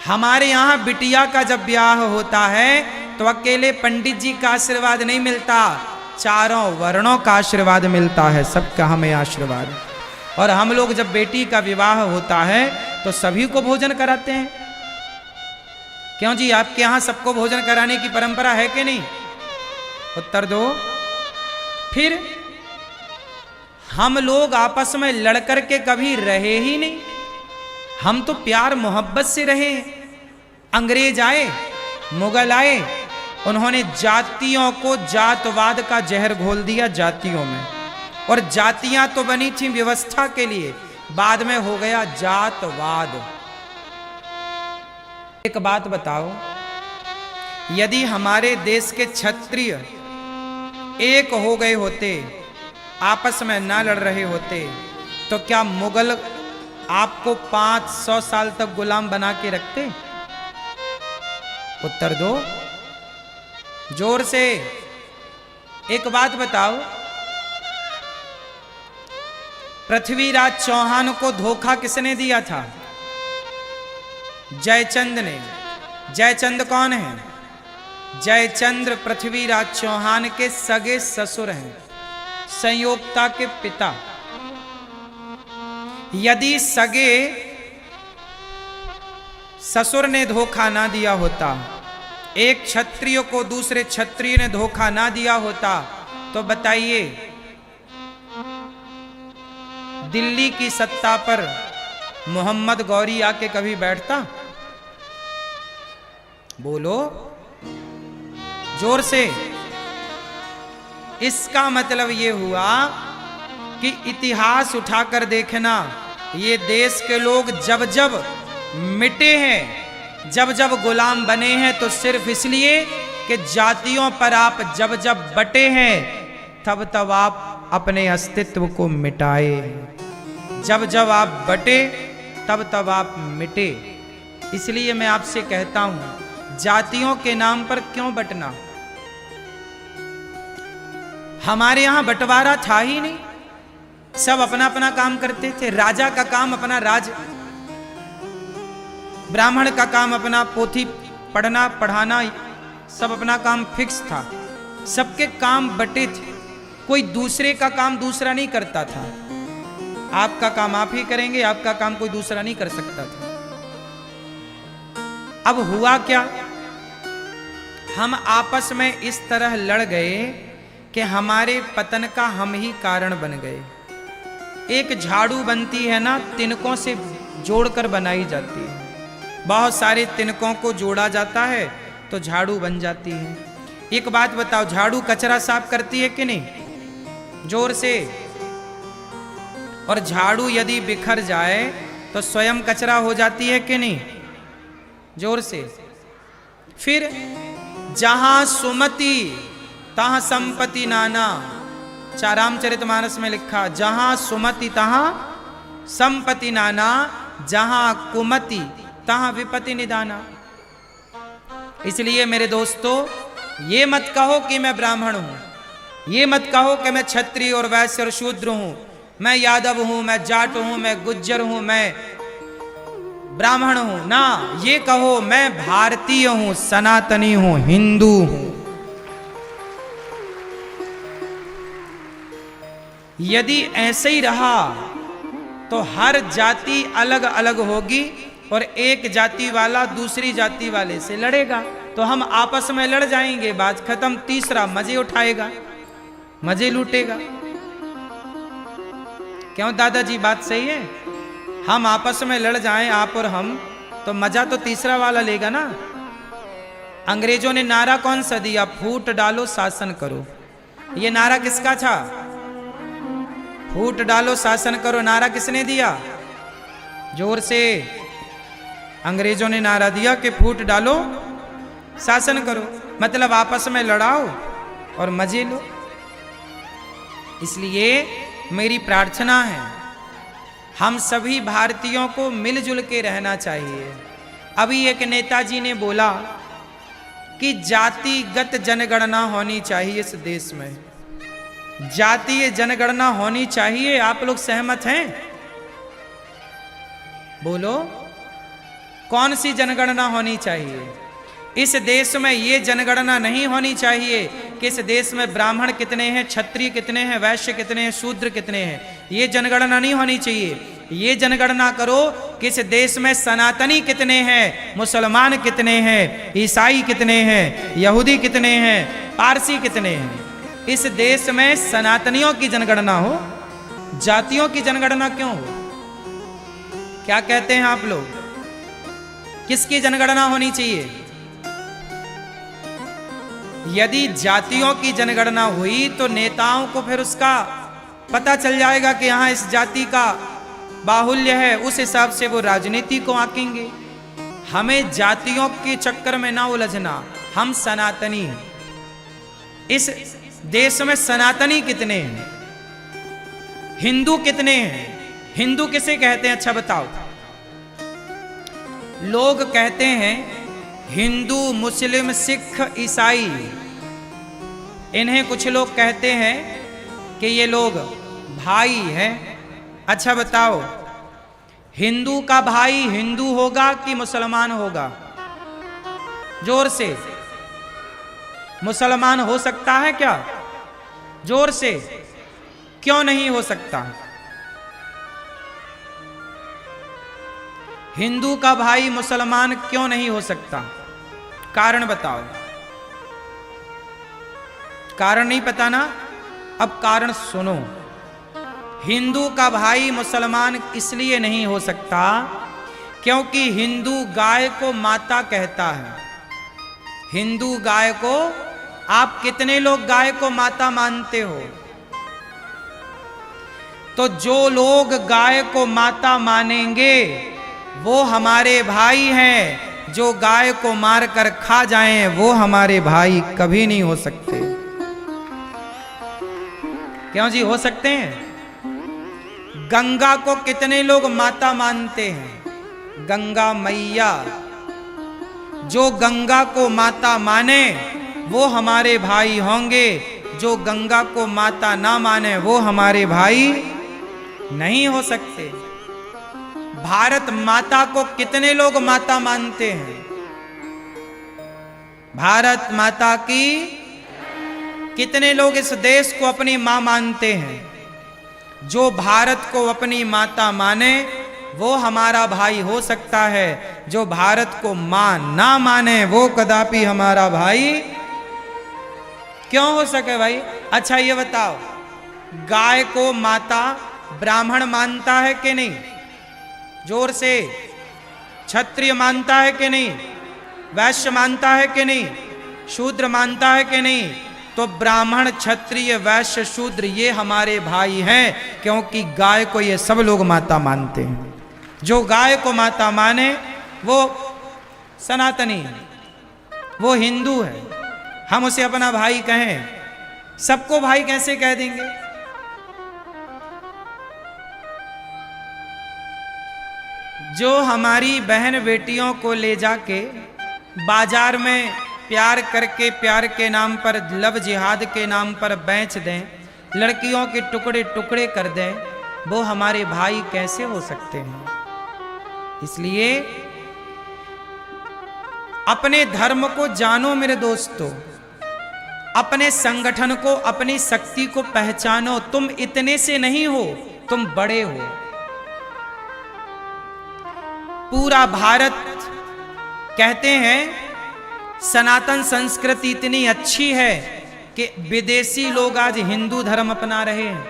हमारे यहाँ बिटिया का जब ब्याह होता है तो अकेले पंडित जी का आशीर्वाद नहीं मिलता, चारों वर्णों का आशीर्वाद मिलता है, सबका हमें आशीर्वाद। और हम लोग जब बेटी का विवाह होता है तो सभी को भोजन कराते हैं। क्यों जी? आपके यहाँ सबको भोजन कराने की परंपरा है कि नहीं? उत्तर दो। फिर हम लोग आपस में लड़कर के कभी रहे ही नहीं, हम तो प्यार मोहब्बत से रहे। अंग्रेज आए, मुगल आए, उन्होंने जातियों को जातवाद का जहर घोल दिया जातियों में, और जातियां तो बनी थी व्यवस्था के लिए, बाद में हो गया जातवाद। एक बात बताओ, यदि हमारे देश के क्षत्रिय एक हो गए होते, आपस में ना लड़ रहे होते, तो क्या मुगल आपको 500 साल तक गुलाम बना के रखते? उत्तर दो जोर से। एक बात बताओ, पृथ्वीराज चौहान को धोखा किसने दिया था? जयचंद ने। जयचंद कौन है? जयचंद्र पृथ्वीराज चौहान के सगे ससुर हैं, संयोगता के पिता। यदि सगे ससुर ने धोखा ना दिया होता, एक क्षत्रिय को दूसरे क्षत्रिय ने धोखा ना दिया होता, तो बताइए दिल्ली की सत्ता पर मोहम्मद गौरी आके कभी बैठता? बोलो जोर से। इसका मतलब ये हुआ कि इतिहास उठाकर देखना, ये देश के लोग जब जब मिटे हैं, जब जब गुलाम बने हैं, तो सिर्फ इसलिए कि जातियों पर आप जब जब बटे हैं, तब तब आप अपने अस्तित्व को मिटाए। जब जब आप बटे, तब तब आप मिटे। इसलिए मैं आपसे कहता हूं, जातियों के नाम पर क्यों बटना? हमारे यहां बंटवारा था ही नहीं, सब अपना अपना काम करते थे। राजा का काम अपना राज, ब्राह्मण का काम अपना पोथी पढ़ना पढ़ाना, सब अपना काम फिक्स था। सबके काम बटे थे, कोई दूसरे का काम दूसरा नहीं करता था। आपका काम आप ही करेंगे, आपका काम कोई दूसरा नहीं कर सकता था। अब हुआ क्या? हम आपस में इस तरह लड़ गए कि हमारे पतन का हम ही कारण बन गए। एक झाड़ू बनती है ना, तिनकों से जोड़कर बनाई जाती है। बहुत सारे तिनकों को जोड़ा जाता है तो झाड़ू बन जाती है। एक बात बताओ, झाड़ू कचरा साफ करती है कि नहीं? जोर से। और झाड़ू यदि बिखर जाए तो स्वयं कचरा हो जाती है कि नहीं? जोर से। फिर जहां सुमति तहां संपत्ति नाना, रामचरितमानस में लिखा, जहां सुमति तहां संपत्ति नाना, जहां कुमति तहां विपत्ति निदाना। इसलिए मेरे दोस्तों, ये मत कहो कि मैं ब्राह्मण हूं, ये मत कहो कि मैं क्षत्रिय और वैश्य और शूद्र हूं, मैं यादव हूं, मैं जाट हूं, मैं गुज्जर हूं, मैं ब्राह्मण हूं। ना, ये कहो मैं भारतीय हूं, सनातनी हूं, हिंदू हूं। यदि ऐसे ही रहा तो हर जाति अलग अलग होगी और एक जाति वाला दूसरी जाति वाले से लड़ेगा, तो हम आपस में लड़ जाएंगे, बात खत्म। तीसरा मजे उठाएगा, मजे लूटेगा। क्यों दादाजी, बात सही है? हम आपस में लड़ जाएं, आप और हम, तो मजा तो तीसरा वाला लेगा ना। अंग्रेजों ने नारा कौन सा दिया? फूट डालो शासन करो। ये नारा किसका था? फूट डालो शासन करो नारा किसने दिया? जोर से। अंग्रेजों ने नारा दिया कि फूट डालो शासन करो, मतलब आपस में लड़ाओ और मजे लो। इसलिए मेरी प्रार्थना है, हम सभी भारतीयों को मिलजुल के रहना चाहिए। अभी एक नेताजी ने बोला कि जातिगत जनगणना होनी चाहिए इस देश में, जातीय जनगणना होनी चाहिए। आप लोग सहमत हैं? बोलो, कौन सी जनगणना होनी चाहिए? इस देश में ये जनगणना नहीं होनी चाहिए कि इस देश में ब्राह्मण कितने हैं, क्षत्रिय कितने हैं, वैश्य कितने हैं, शूद्र कितने हैं। ये जनगणना नहीं होनी चाहिए। ये जनगणना करो कि इस देश में सनातनी कितने हैं, मुसलमान कितने हैं, ईसाई कितने हैं, यहूदी कितने हैं, पारसी कितने हैं। इस देश में सनातनियों की जनगणना हो, जातियों की जनगणना क्यों हो? क्या कहते हैं आप लोग? किसकी जनगणना होनी चाहिए? यदि जातियों की जनगणना हुई तो नेताओं को फिर उसका पता चल जाएगा कि यहां इस जाति का बाहुल्य है, उस हिसाब से वो राजनीति को आंकेंगे। हमें जातियों के चक्कर में ना उलझना, हम सनातनी हैं। इस देश में सनातनी कितने हैं, हिंदू कितने हैं? हिंदू किसे कहते हैं? अच्छा बताओ। लोग कहते हैं हिंदू, मुस्लिम, सिख, ईसाई। इन्हें कुछ लोग कहते हैं कि ये लोग भाई हैं। अच्छा बताओ, हिंदू का भाई हिंदू होगा कि मुसलमान होगा? जोर से। मुसलमान हो सकता है क्या? जोर से। क्यों नहीं हो सकता? हिंदू का भाई मुसलमान क्यों नहीं हो सकता? कारण बताओ। कारण नहीं पता ना? अब कारण सुनो। हिंदू का भाई मुसलमान इसलिए नहीं हो सकता क्योंकि हिंदू गाय को माता कहता है। हिंदू गाय को, आप कितने लोग गाय को माता मानते हो? तो जो लोग गाय को माता मानेंगे वो हमारे भाई हैं। जो गाय को मारकर खा जाएं वो हमारे भाई कभी नहीं हो सकते। क्यों जी? हो सकते हैं। गंगा को कितने लोग माता मानते हैं? गंगा मैया। जो गंगा को माता माने वो हमारे भाई होंगे, जो गंगा को माता ना माने वो हमारे भाई नहीं हो सकते। भारत माता को कितने लोग माता मानते हैं? भारत माता की कितने लोग इस देश को अपनी मां मानते हैं? जो भारत को अपनी माता माने वो हमारा भाई हो सकता है, जो भारत को मां ना माने वो कदापि हमारा भाई क्यों हो सके भाई? अच्छा ये बताओ, गाय को माता ब्राह्मण मानता है कि नहीं? जोर से। क्षत्रिय मानता है कि नहीं? वैश्य मानता है कि नहीं? शूद्र मानता है कि नहीं? तो ब्राह्मण, क्षत्रिय, वैश्य, शूद्र ये हमारे भाई हैं, क्योंकि गाय को ये सब लोग माता मानते हैं। जो गाय को माता माने वो सनातनी, वो हिंदू है, हम उसे अपना भाई कहें, सबको भाई कैसे कह देंगे? जो हमारी बहन बेटियों को ले जाके बाजार में प्यार करके, प्यार के नाम पर, लव जिहाद के नाम पर बेच दें, लड़कियों के टुकड़े टुकड़े कर दें, वो हमारे भाई कैसे हो सकते हैं? इसलिए अपने धर्म को जानो मेरे दोस्तों, अपने संगठन को, अपनी शक्ति को पहचानो। तुम इतने से नहीं हो, तुम बड़े हो। पूरा भारत, कहते हैं सनातन संस्कृति इतनी अच्छी है कि विदेशी लोग आज हिंदू धर्म अपना रहे हैं,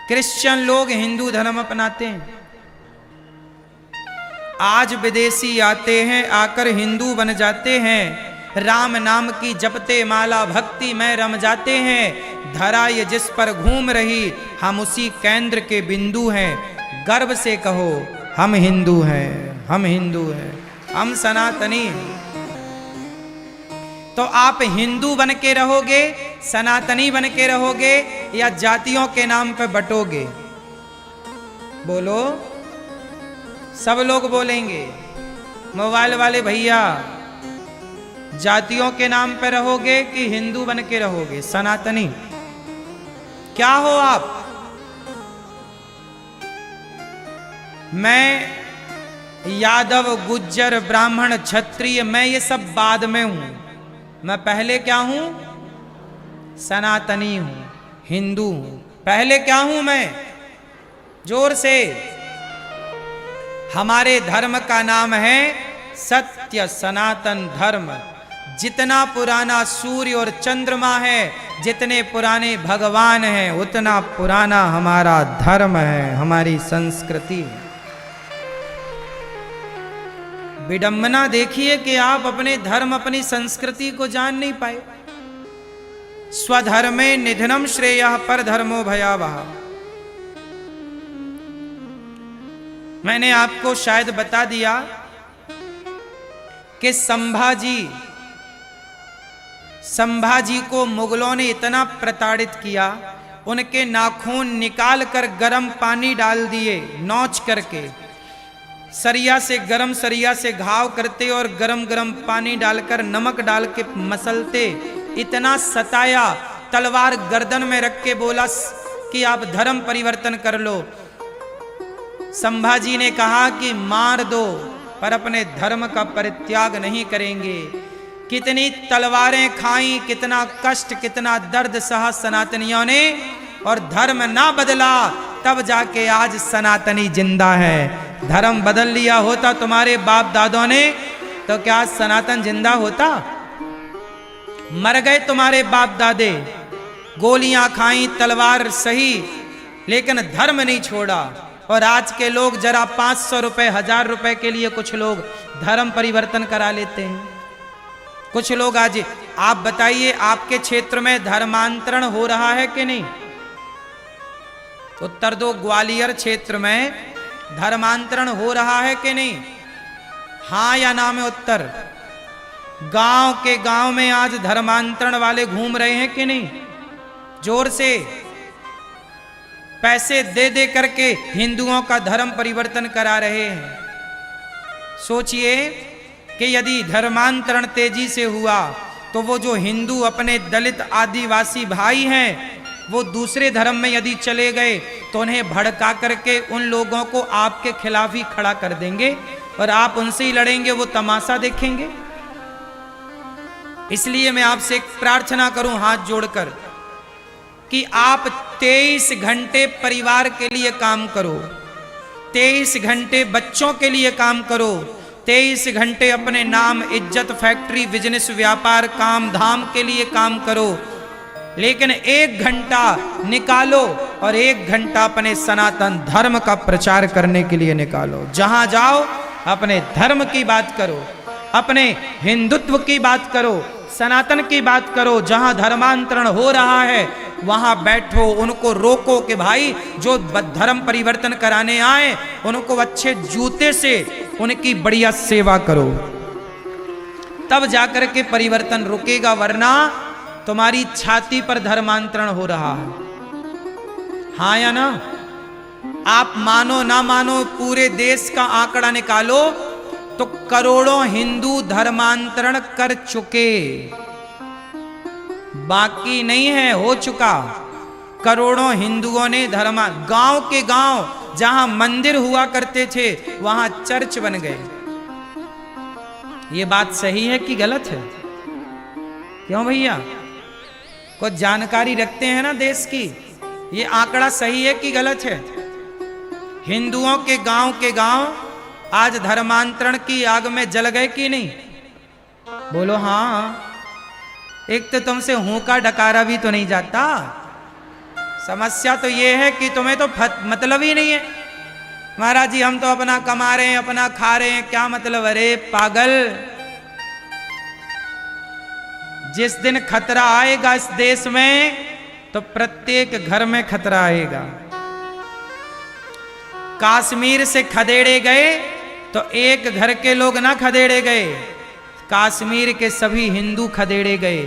क्रिश्चियन लोग हिंदू धर्म अपनाते हैं। आज विदेशी आते हैं, आकर हिंदू बन जाते हैं, राम नाम की जपते माला भक्ति में रम जाते हैं। धरा ये जिस पर घूम रही, हम उसी केंद्र के बिंदु हैं। गर्व से कहो हम हिंदू हैं, हम हिंदू हैं, हम सनातनी हैं। तो आप हिंदू बन के रहोगे, सनातनी बन के रहोगे, या जातियों के नाम पे बटोगे? बोलो, सब लोग बोलेंगे। मोबाइल वाले भैया, जातियों के नाम पे रहोगे कि हिंदू बन के रहोगे, सनातनी? क्या हो आप? मैं यादव, गुज्जर, ब्राह्मण, क्षत्रिय, मैं ये सब बाद में हूं। मैं पहले क्या हूं? सनातनी हूं, हिंदू हूं। पहले क्या हूं मैं? जोर से। हमारे धर्म का नाम है सत्य सनातन धर्म। जितना पुराना सूर्य और चंद्रमा है, जितने पुराने भगवान हैं, उतना पुराना हमारा धर्म है, हमारी संस्कृति है। विडंबना देखिए कि आप अपने धर्म, अपनी संस्कृति को जान नहीं पाए। स्वधर्मे निधनम श्रेयः परधर्मो भयावह। मैंने आपको शायद बता दिया कि संभाजी को मुगलों ने इतना प्रताड़ित किया, उनके नाखून निकाल कर गर्म पानी डाल दिए, नोच करके सरिया से घाव करते और गरम गरम पानी डालकर नमक डाल के मसलते। इतना सताया, तलवार गर्दन में रख के बोला कि आप धर्म परिवर्तन कर लो। संभाजी ने कहा कि मार दो, पर अपने धर्म का परित्याग नहीं करेंगे। कितनी तलवारें खाई, कितना कष्ट, कितना दर्द सहा सनातनियों ने, और धर्म ना बदला, तब जाके आज सनातनी जिंदा है। धर्म बदल लिया होता तुम्हारे बाप दादों ने, तो क्या आज सनातन जिंदा होता? मर गए तुम्हारे बाप दादे, गोलियां खाई, तलवार सही, लेकिन धर्म नहीं छोड़ा। और आज के लोग जरा 500 रुपए, 1000 रुपए के लिए कुछ लोग धर्म परिवर्तन करा लेते हैं। कुछ लोग आज, आप बताइए आपके क्षेत्र में धर्मांतरण हो रहा है कि नहीं? उत्तर दो, ग्वालियर क्षेत्र में धर्मांतरण हो रहा है कि नहीं? हां या ना में उत्तर। गांव के गांव में आज धर्मांतरण वाले घूम रहे हैं कि नहीं? जोर से। पैसे दे दे करके हिंदुओं का धर्म परिवर्तन करा रहे हैं। सोचिए कि यदि धर्मांतरण तेजी से हुआ तो वो जो हिंदू अपने दलित आदिवासी भाई हैं, वो दूसरे धर्म में यदि चले गए तो उन्हें भड़का करके उन लोगों को आपके खिलाफ ही खड़ा कर देंगे और आप उनसे ही लड़ेंगे, वो तमाशा देखेंगे। इसलिए मैं आपसे एक प्रार्थना करूं हाथ जोड़कर कि आप 23 घंटे परिवार के लिए काम करो, 23 घंटे बच्चों के लिए काम करो, 23 घंटे अपने नाम, इज्जत, फैक्ट्री, बिजनेस, व्यापार, काम धाम के लिए काम करो। लेकिन 1 घंटा निकालो और 1 घंटा अपने सनातन धर्म का प्रचार करने के लिए निकालो। जहां जाओ अपने धर्म की बात करो, अपने हिंदुत्व की बात करो, सनातन की बात करो। जहां धर्मांतरण हो रहा है वहां बैठो, उनको रोको कि भाई जो धर्म परिवर्तन कराने आए उनको अच्छे जूते से उनकी बढ़िया सेवा करो, तब जाकर के परिवर्तन रुकेगा, वरना तुम्हारी छाती पर धर्मांतरण हो रहा है। हाँ या ना? आप मानो ना मानो, पूरे देश का आंकड़ा निकालो तो करोड़ों हिंदू धर्मांतरण कर चुके, बाकी नहीं है, हो चुका। करोड़ों हिंदुओं ने गांव के गांव जहां मंदिर हुआ करते थे वहां चर्च बन गए। ये बात सही है कि गलत है? क्यों भैया, कुछ जानकारी रखते हैं ना देश की, ये आंकड़ा सही है कि गलत है? हिंदुओं के गांव आज धर्मांतरण की आग में जल गए कि नहीं? बोलो हाँ। एक तो तुमसे हूं का डकारा भी तो नहीं जाता। समस्या तो ये है कि तुम्हें तो मतलब ही नहीं है। महाराज जी हम तो अपना कमा रहे हैं, अपना खा रहे हैं, क्या मतलब? अरे पागल, जिस दिन खतरा आएगा इस देश में तो प्रत्येक घर में खतरा आएगा। कश्मीर से खदेड़े गए तो एक घर के लोग ना खदेड़े गए, कश्मीर के सभी हिंदू खदेड़े गए।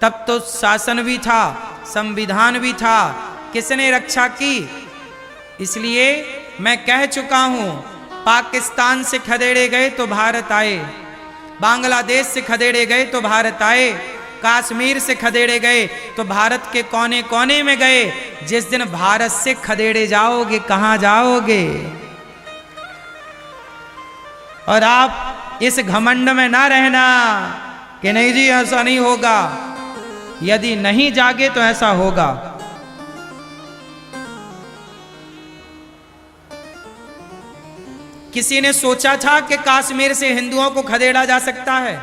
तब तो शासन भी था, संविधान भी था, किसने रक्षा की? इसलिए मैं कह चुका हूं, पाकिस्तान से खदेड़े गए तो भारत आए, बांग्लादेश से खदेड़े गए तो भारत आए, कश्मीर से खदेड़े गए तो भारत के कोने कोने में गए। जिस दिन भारत से खदेड़े जाओगे कहां जाओगे? और आप इस घमंड में ना रहना कि नहीं जी ऐसा नहीं होगा। यदि नहीं जागे तो ऐसा होगा। किसी ने सोचा था कि कश्मीर से हिंदुओं को खदेड़ा जा सकता है?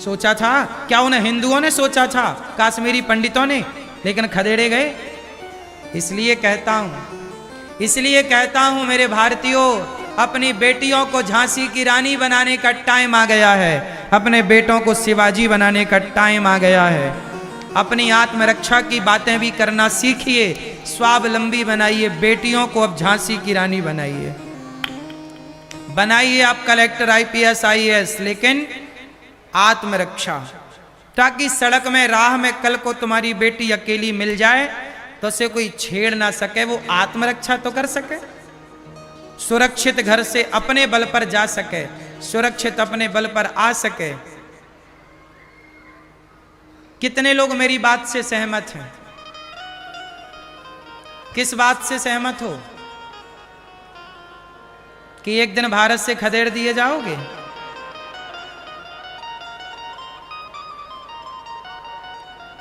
सोचा था क्या? उन्हें हिंदुओं ने सोचा था, कश्मीरी पंडितों ने? लेकिन खदेड़े गए। इसलिए कहता हूं मेरे भारतीयों, अपनी बेटियों को झांसी की रानी बनाने का टाइम आ गया है, अपने बेटों को शिवाजी बनाने का टाइम आ गया है। अपनी आत्मरक्षा की बातें भी करना सीखिए, स्वावलंबी बनाइए, बेटियों को अब झांसी की रानी बनाइए आप कलेक्टर, IPS, IAS, लेकिन आत्मरक्षा, ताकि सड़क में राह में कल को तुम्हारी बेटी अकेली मिल जाए तो उसे कोई छेड़ ना सके, वो आत्मरक्षा तो कर सके, सुरक्षित घर से अपने बल पर जा सके, सुरक्षित अपने बल पर आ सके। कितने लोग मेरी बात से सहमत हैं? किस बात से सहमत हो कि एक दिन भारत से खदेड़ दिए जाओगे?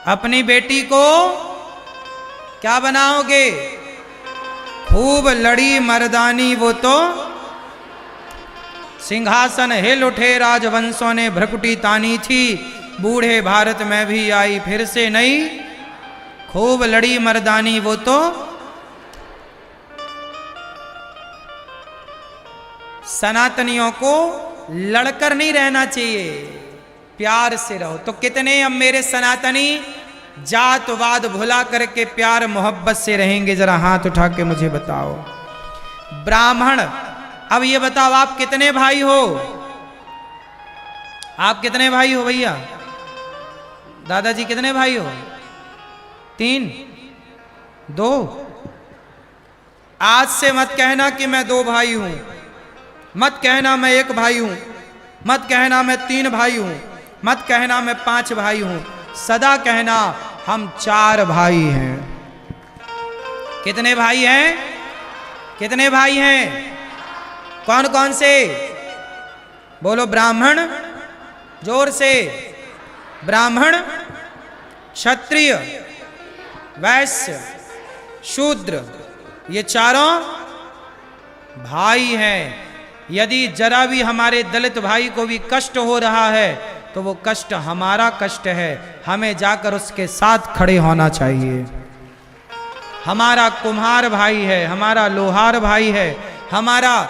अपनी बेटी को क्या बनाओगे? खूब लड़ी मर्दानी वो तो सिंहासन हिल उठे, राजवंशों ने भ्रकुटी तानी थी, बूढ़े भारत में भी आई फिर से नई खूब लड़ी मर्दानी वो तो। सनातनियों को लड़कर नहीं रहना चाहिए, प्यार से रहो। तो कितने अब मेरे सनातनी जातवाद भुला करके प्यार मोहब्बत से रहेंगे? जरा हाथ उठा के मुझे बताओ। ब्राह्मण, अब ये बताओ आप कितने भाई हो? आप कितने भाई हो भैया? दादाजी कितने भाई हो? 3, 2? आज से मत कहना कि मैं 2 भाई हूं, मत कहना मैं 1 भाई हूं, मत कहना मैं 3 भाई हूं, मत कहना मैं 5 भाई हूं, सदा कहना हम 4 भाई हैं। कितने भाई हैं? कितने भाई हैं? कौन कौन से? बोलो। ब्राह्मण, जोर से। ब्राह्मण, क्षत्रिय, वैश्य, शूद्र, ये 4 भाई हैं। यदि जरा भी हमारे दलित भाई को भी कष्ट हो रहा है तो वो कष्ट हमारा कष्ट है, हमें जाकर उसके साथ खड़े होना चाहिए। हमारा कुम्हार भाई है, हमारा लोहार भाई है, हमारा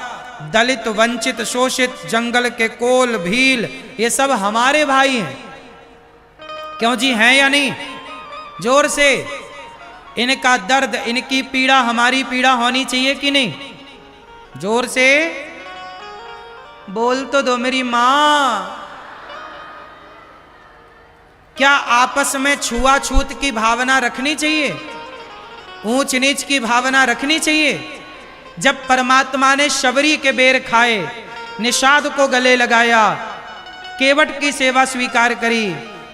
दलित, वंचित, शोषित, जंगल के कोल, भील, ये सब हमारे भाई हैं। क्यों जी, हैं या नहीं? जोर से। इनका दर्द, इनकी पीड़ा हमारी पीड़ा होनी चाहिए कि नहीं? जोर से। बोल तो दो मेरी मां। क्या आपस में छुआछूत की भावना रखनी चाहिए? ऊंच नीच की भावना रखनी चाहिए? जब परमात्मा ने शबरी के बेर खाए, निषाद को गले लगाया, केवट की सेवा स्वीकार करी,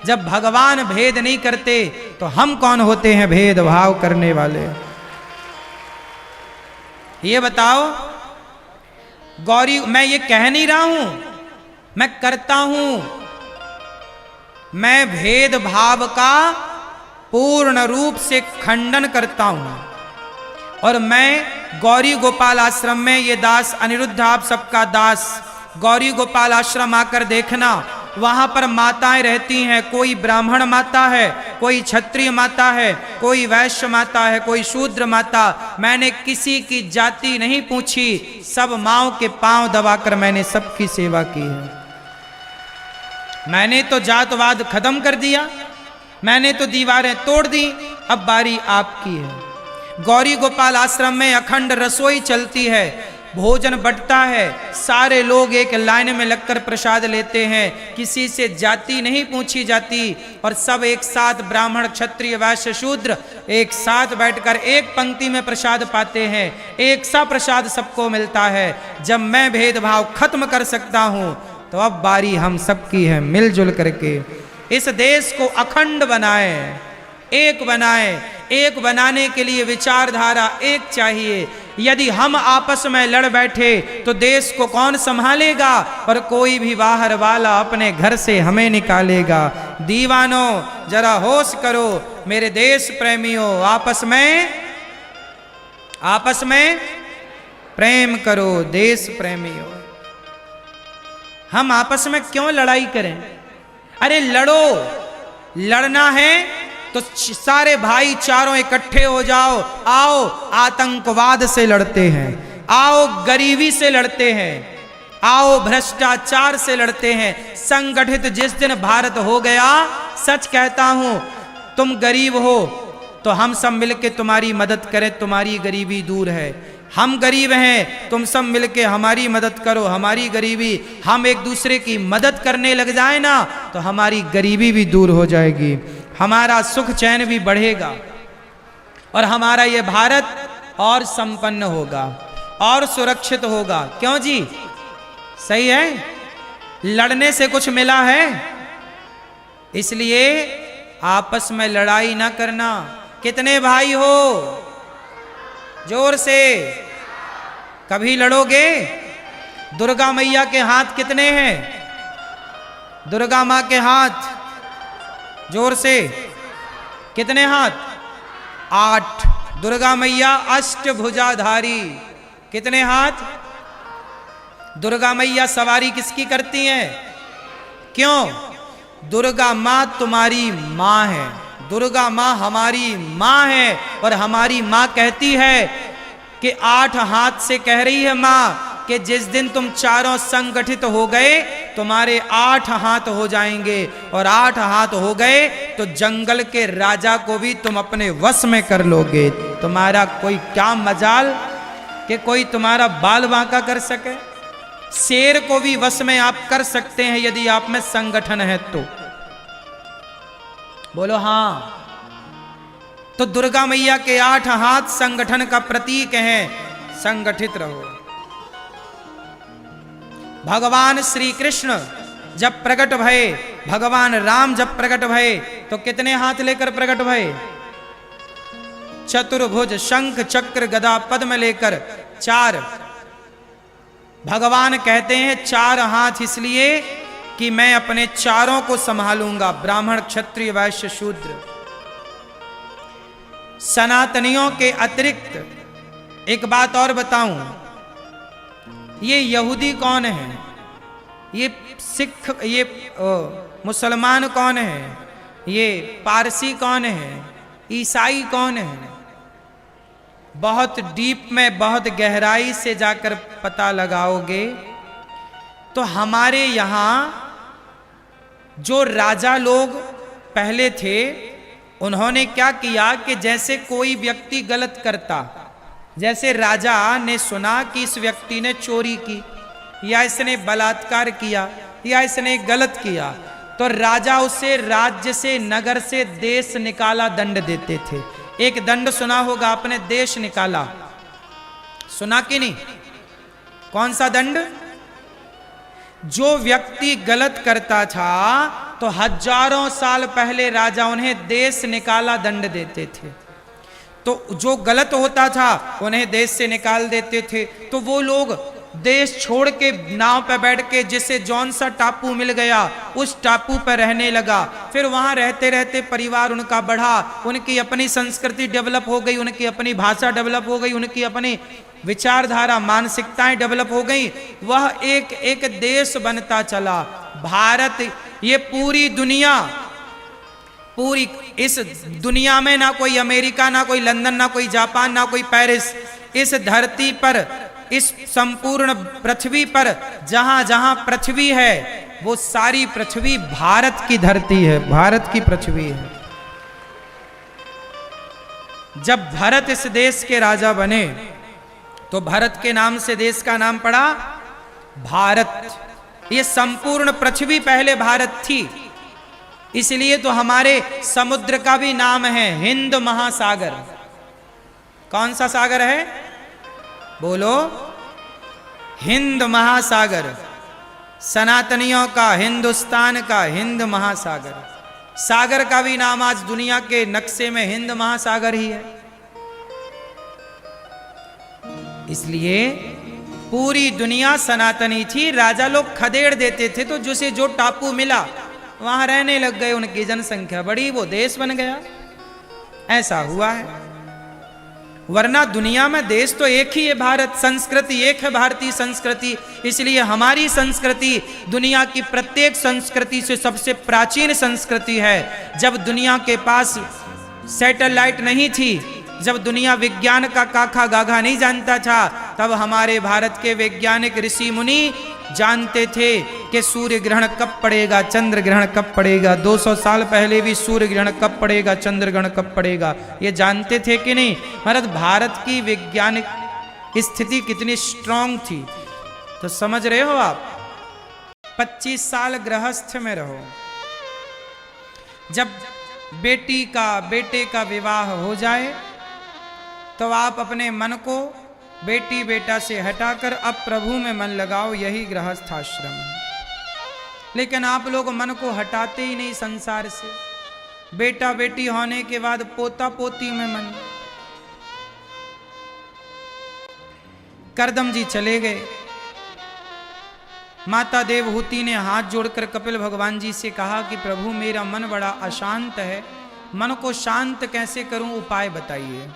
जब भगवान भेद नहीं करते तो हम कौन होते हैं भेदभाव करने वाले? ये बताओ। गौरी, मैं ये कह नहीं रहा हूं, मैं करता हूं। मैं भेदभाव का पूर्ण रूप से खंडन करता हूं। और मैं गौरी गोपाल आश्रम में, ये दास अनिरुद्ध आप सबका दास, गौरी गोपाल आश्रम आकर देखना, वहां पर माताएं रहती हैं। कोई ब्राह्मण माता है, कोई क्षत्रिय माता है, कोई वैश्य माता है, कोई शूद्र माता। मैंने किसी की जाति नहीं पूछी, सब माओं के पांव दबाकर मैंने सबकी सेवा की है। मैंने तो जातवाद खत्म कर दिया, मैंने तो दीवारें तोड़ दी, अब बारी आपकी है। गौरी गोपाल आश्रम में अखंड रसोई चलती है, भोजन बंटता है, सारे लोग एक लाइन में लगकर प्रसाद लेते हैं, किसी से जाति नहीं पूछी जाती, और सब एक साथ ब्राह्मण क्षत्रिय वैश्य शूद्र एक साथ बैठकर एक पंक्ति में प्रसाद पाते हैं, एक सा प्रसाद सबको मिलता है। जब मैं भेदभाव खत्म कर सकता हूं तो अब बारी हम सबकी है। मिलजुल करके इस देश को अखंड बनाए, एक बनाए। एक बनाने के लिए विचारधारा एक चाहिए। यदि हम आपस में लड़ बैठे तो देश को कौन संभालेगा? और कोई भी बाहर वाला अपने घर से हमें निकालेगा। दीवानों, जरा होश करो मेरे देश प्रेमियों, आपस में प्रेम करो देश प्रेमियों। हम आपस में क्यों लड़ाई करें? अरे लड़ो, लड़ना है तो सारे भाईचारों इकट्ठे हो जाओ। आओ आतंकवाद से लड़ते हैं, आओ गरीबी से लड़ते हैं, आओ भ्रष्टाचार से लड़ते हैं। संगठित जिस दिन भारत हो गया, सच कहता हूं, तुम गरीब हो तो हम सब मिलके तुम्हारी मदद करें, तुम्हारी गरीबी दूर है। हम गरीब हैं, तुम सब मिलके हमारी मदद करो, हमारी गरीबी, हम एक दूसरे की मदद करने लग जाए ना तो हमारी गरीबी भी दूर हो जाएगी, हमारा सुख चैन भी बढ़ेगा, और हमारा ये भारत और संपन्न होगा और सुरक्षित होगा। क्यों जी? सही है? लड़ने से कुछ मिला है? इसलिए आपस में लड़ाई ना करना। कितने भाई हो? जोर से। कभी लड़ोगे? दुर्गा मैया के हाथ कितने हैं? दुर्गा मां के हाथ जोर से। कितने हाथ? 8। दुर्गा मैया अष्टभुजाधारी। कितने हाथ? दुर्गा मैया सवारी किसकी करती हैं? क्यों? दुर्गा मां तुम्हारी मां है, दुर्गा मां हमारी मां है। और हमारी मां कहती है कि 8 हाथ से कह रही है मां कि जिस दिन तुम चारों संगठित हो गए, तुम्हारे 8 हाथ हो जाएंगे, और 8 हाथ हो गए तो जंगल के राजा को भी तुम अपने वश में कर लोगे। तुम्हारा कोई क्या मजाल कि कोई तुम्हारा बाल बांका कर सके? शेर को भी वश में आप कर सकते हैं यदि आप में संगठन है तो। बोलो हां। तो दुर्गा मैया के 8 हाथ संगठन का प्रतीक हैं। संगठित रहो। भगवान श्री कृष्ण जब प्रकट भये, भगवान राम जब प्रकट भये तो कितने हाथ लेकर प्रकट भये? चतुर्भुज, शंख चक्र गदा पद्म लेकर 4। भगवान कहते हैं 4 हाथ इसलिए कि मैं अपने चारों को संभालूंगा, ब्राह्मण क्षत्रिय वैश्य शूद्र। सनातनियों के अतिरिक्त एक बात और बताऊं, ये यहूदी कौन है, ये सिख, ये मुसलमान कौन है, ये पारसी कौन है, ईसाई कौन है? बहुत डीप में, बहुत गहराई से जाकर पता लगाओगे तो हमारे यहां जो राजा लोग पहले थे, उन्होंने क्या किया कि जैसे कोई व्यक्ति गलत करता, जैसे राजा ने सुना कि इस व्यक्ति ने चोरी की, या इसने बलात्कार किया या इसने गलत किया, तो राजा उसे राज्य से, नगर से, देश निकाला दंड देते थे। एक दंड सुना होगा आपने, देश निकाला, सुना कि नहीं? कौन सा दंड? जो व्यक्ति गलत करता था तो हजारों साल पहले राजा उन्हें देश निकाला दंड देते थे। तो जो गलत होता था उन्हें देश से निकाल देते थे। तो वो लोग देश छोड़ के नाव पर बैठ के, जिसे जौन सा टापू मिल गया उस टापू पर रहने लगा। फिर वहां रहते रहते परिवार उनका बढ़ा, उनकी अपनी संस्कृति डेवलप हो गई, उनकी अपनी भाषा डेवलप हो गई, उनकी अपनी विचारधारा, मानसिकताएं डेवलप हो गई। वह एक एक देश बनता चला। भारत, ये पूरी दुनिया, पूरी इस दुनिया में ना कोई अमेरिका, ना कोई लंदन, ना कोई जापान, ना कोई पेरिस, इस धरती पर, इस संपूर्ण पृथ्वी पर जहां जहां पृथ्वी है वो सारी पृथ्वी भारत की धरती है, भारत की पृथ्वी है। जब भरत इस देश के राजा बने तो भरत के नाम से देश का नाम पड़ा भारत। ये संपूर्ण पृथ्वी पहले भारत थी, इसलिए तो हमारे समुद्र का भी नाम है हिंद महासागर। कौन सा सागर है? बोलो, हिंद महासागर। सनातनियों का, हिंदुस्तान का हिंद महासागर। सागर का भी नाम आज दुनिया के नक्शे में हिंद महासागर ही है। इसलिए पूरी दुनिया सनातनी थी। राजा लोग खदेड़ देते थे, तो जिसे जो टापू मिला वहां रहने लग गए, उनकी जनसंख्या बढ़ी, वो देश बन गया। ऐसा हुआ है। वरना दुनिया में देश तो एक ही है, भारत। संस्कृति एक है, भारतीय संस्कृति। इसलिए हमारी संस्कृति दुनिया की प्रत्येक संस्कृति से सबसे प्राचीन संस्कृति है। जब दुनिया के पास सैटेलाइट नहीं थी, जब दुनिया विज्ञान का काखा गाघा नहीं जानता था, तब हमारे भारत के वैज्ञानिक ऋषि मुनि जानते थे कि सूर्य ग्रहण कब पड़ेगा, चंद्र ग्रहण कब पड़ेगा। 200 साल पहले भी सूर्य ग्रहण कब पड़ेगा, चंद्र ग्रहण कब पड़ेगा, ये जानते थे कि नहीं? भारत की वैज्ञानिक स्थिति कितनी स्ट्रांग थी, तो समझ रहे हो आप। 25 साल गृहस्थ में रहो, जब बेटे का विवाह हो जाए तो आप अपने मन को बेटी बेटा से हटाकर अब प्रभु में मन लगाओ, यही गृहस्थ आश्रम है। लेकिन आप लोग मन को हटाते ही नहीं संसार से। बेटा बेटी होने के बाद पोता पोती में मन। करदम जी चले गए। माता देवहूति ने हाथ जोड़कर कपिल भगवान जी से कहा कि प्रभु मेरा मन बड़ा अशांत है, मन को शांत कैसे करूं, उपाय बताइए।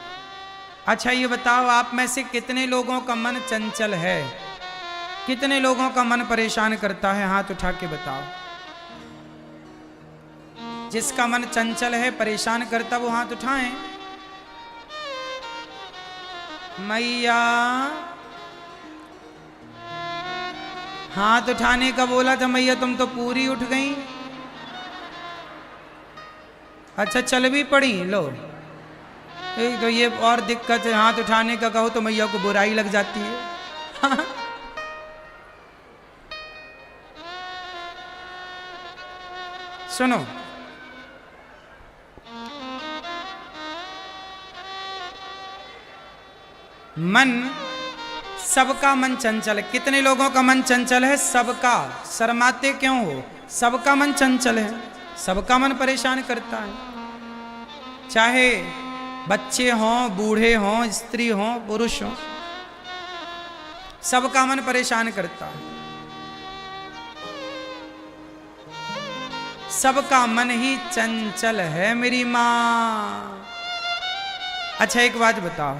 अच्छा ये बताओ, आप में से कितने लोगों का मन चंचल है? कितने लोगों का मन परेशान करता है? हाथ उठा के बताओ। जिसका मन चंचल है, परेशान करता, वो हाथ उठाएं। मैया, हाथ उठाने का बोला था मैया, तुम तो पूरी उठ गई। अच्छा चल भी पड़ी। लो, एक तो ये और दिक्कत है, हाथ उठाने का कहो तो मैया को बुराई लग जाती है। सुनो, मन, सबका मन चंचल है। कितने लोगों का मन चंचल है? सबका। शर्माते क्यों हो? सबका मन चंचल है, सबका मन परेशान करता है। चाहे बच्चे हों, बूढ़े हों, स्त्री हों, पुरुष हों, सबका मन परेशान करता है। सबका मन ही चंचल है मेरी मां। अच्छा एक बात बताओ,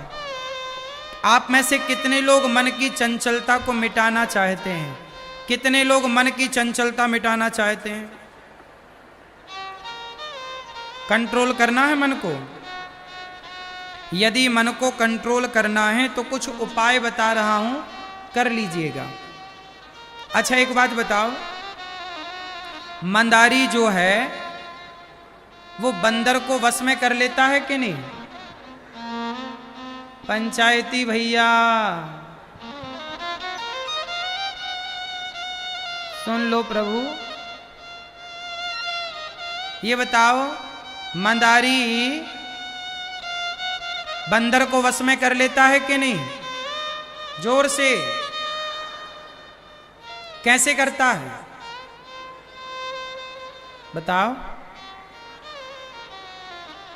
आप में से कितने लोग मन की चंचलता को मिटाना चाहते हैं? कितने लोग मन की चंचलता मिटाना चाहते हैं? कंट्रोल करना है मन को। यदि मन को कंट्रोल करना है तो कुछ उपाय बता रहा हूं, कर लीजिएगा। अच्छा एक बात बताओ, मंदारी जो है वो बंदर को वश में कर लेता है कि नहीं? पंचायती भैया, सुन लो प्रभु, ये बताओ मंदारी बंदर को वश में कर लेता है कि नहीं? जोर से, कैसे करता है बताओ?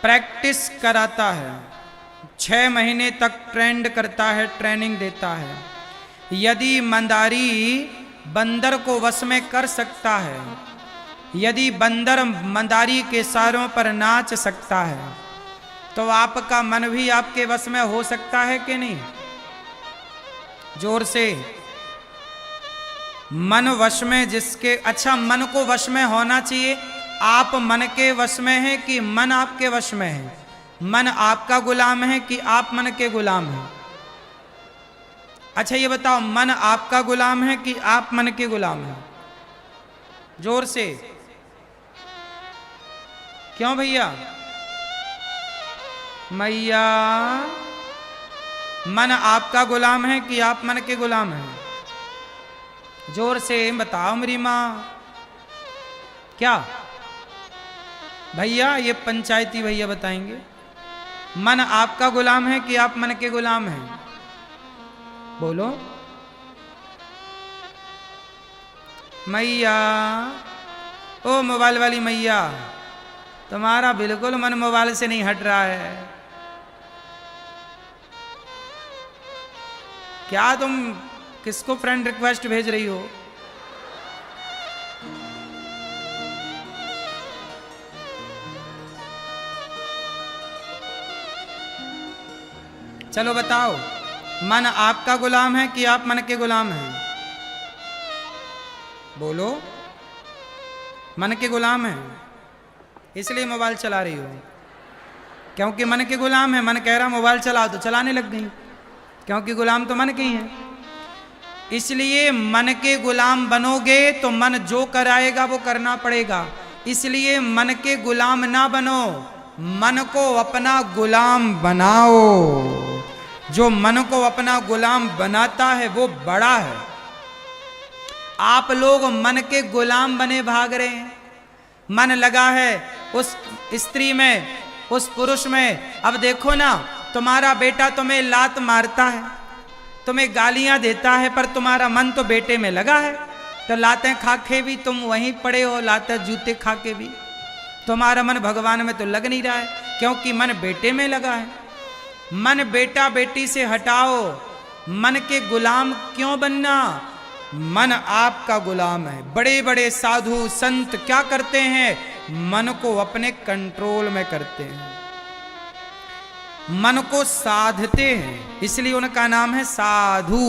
प्रैक्टिस कराता है, 6 महीने तक ट्रेंड करता है, ट्रेनिंग देता है। यदि मंदारी बंदर को वश में कर सकता है, यदि बंदर मंदारी के सारों पर नाच सकता है, तो आपका मन भी आपके वश में हो सकता है कि नहीं? जोर से, मन वश में जिसके, अच्छा मन को वश में होना चाहिए। आप मन के वश में हैं कि मन आपके वश में है? मन आपका गुलाम है कि आप मन के गुलाम हैं? अच्छा ये बताओ, मन आपका गुलाम है कि आप मन के गुलाम हैं? जोर से, क्यों भैया? मैया, मन आपका गुलाम है कि आप मन के गुलाम हैं? जोर से बताओ मेरी माँ। क्या भैया? ये पंचायती भैया बताएंगे। मन आपका गुलाम है कि आप मन के गुलाम हैं? बोलो मैया। ओ मोबाइल वाली मैया, तुम्हारा बिल्कुल मन मोबाइल से नहीं हट रहा है। क्या तुम किसको फ्रेंड रिक्वेस्ट भेज रही हो? चलो बताओ, मन आपका गुलाम है कि आप मन के गुलाम हैं? बोलो। मन के गुलाम हैं, इसलिए मोबाइल चला रही हो। क्योंकि मन के गुलाम है, मन कह रहा मोबाइल चलाओ तो चलाने लग गई, क्योंकि गुलाम तो मन के ही है। इसलिए मन के गुलाम बनोगे तो मन जो कराएगा वो करना पड़ेगा। इसलिए मन के गुलाम ना बनो, मन को अपना गुलाम बनाओ। जो मन को अपना गुलाम बनाता है वो बड़ा है। आप लोग मन के गुलाम बने भाग रहे हैं। मन लगा है उस स्त्री में, उस पुरुष में। अब देखो ना, तुम्हारा बेटा तुम्हें लात मारता है, तुम्हें गालियां देता है, पर तुम्हारा मन तो बेटे में लगा है। तो लातें खा के भी तुम वहीं पड़े हो, लातें जूते खा के भी तुम्हारा मन भगवान में तो लग नहीं रहा है, क्योंकि मन बेटे में लगा है। मन बेटा बेटी से हटाओ, मन के गुलाम क्यों बनना? मन आपका गुलाम है। बड़े बड़े साधु संत क्या करते हैं? मन को अपने कंट्रोल में करते हैं, मन को साधते हैं, इसलिए उनका नाम है साधु।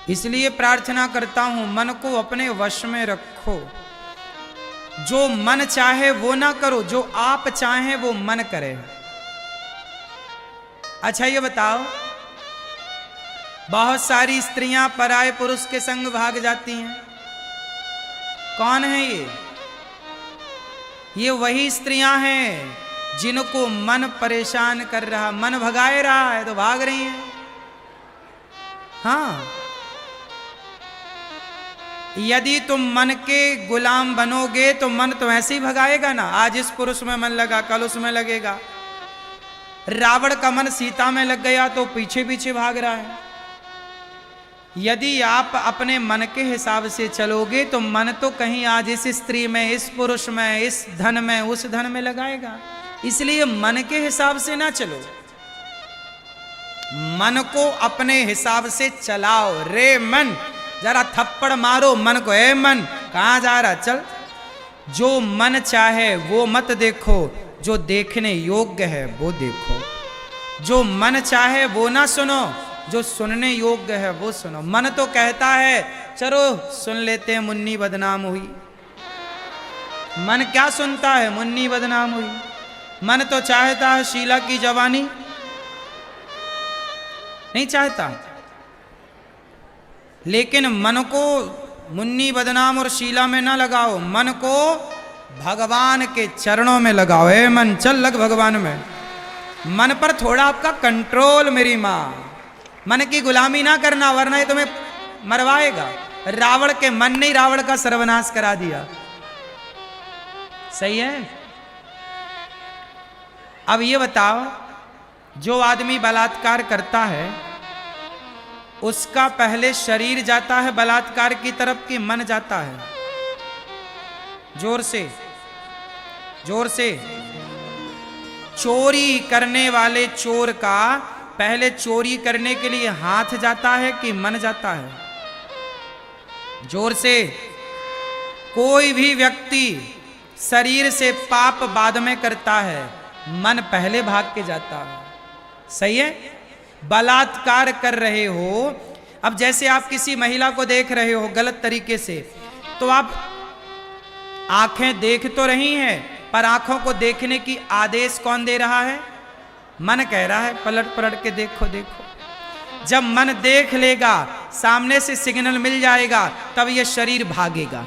इसलिए प्रार्थना करता हूं, मन को अपने वश में रखो। जो मन चाहे वो ना करो, जो आप चाहें वो मन करे। अच्छा ये बताओ, बहुत सारी स्त्रियां पराये पुरुष के संग भाग जाती हैं। कौन है ये? ये वही स्त्रियां हैं जिनको मन परेशान कर रहा, मन भगाए रहा है तो भाग रही हैं। हाँ, यदि तुम मन के गुलाम बनोगे तो मन तो ऐसे ही भगाएगा ना। आज इस पुरुष में मन लगा, कल उसमें लगेगा। रावण का मन सीता में लग गया तो पीछे पीछे भाग रहा है। यदि आप अपने मन के हिसाब से चलोगे तो मन तो कहीं आज इस स्त्री में, इस पुरुष में, इस धन में, उस धन में लगाएगा। इसलिए मन के हिसाब से ना चलो, मन को अपने हिसाब से चलाओ। रे मन, जरा थप्पड़ मारो मन को। ए मन, कहां जा रहा? चल। जो मन चाहे वो मत देखो, जो देखने योग्य है वो देखो। जो मन चाहे वो ना सुनो, जो सुनने योग्य है वो सुनो। मन तो कहता है चलो सुन लेते हैं, मुन्नी बदनाम हुई। मन क्या सुनता है? मुन्नी बदनाम हुई। मन तो चाहता है शीला की जवानी, नहीं चाहता। लेकिन मन को मुन्नी बदनाम और शीला में ना लगाओ, मन को भगवान के चरणों में लगाओ। ए मन, चल लग भगवान में। मन पर थोड़ा आपका कंट्रोल मेरी माँ। मन की गुलामी ना करना, वरना ये तुम्हें मरवाएगा। रावण के मन ने रावण का सर्वनाश करा दिया। सही है। अब ये बताओ, जो आदमी बलात्कार करता है उसका पहले शरीर जाता है बलात्कार की तरफ कि मन जाता है? जोर से, जोर से। चोरी करने वाले चोर का पहले चोरी करने के लिए हाथ जाता है कि मन जाता है? जोर से। कोई भी व्यक्ति शरीर से पाप बाद में करता है, मन पहले भाग के जाता है। सही है। बलात्कार कर रहे हो, अब जैसे आप किसी महिला को देख रहे हो गलत तरीके से, तो आप आंखें देख तो रही हैं, पर आंखों को देखने की आदेश कौन दे रहा है? मन कह रहा है पलट पलट के देखो देखो। जब मन देख लेगा, सामने से सिग्नल मिल जाएगा, तब यह शरीर भागेगा।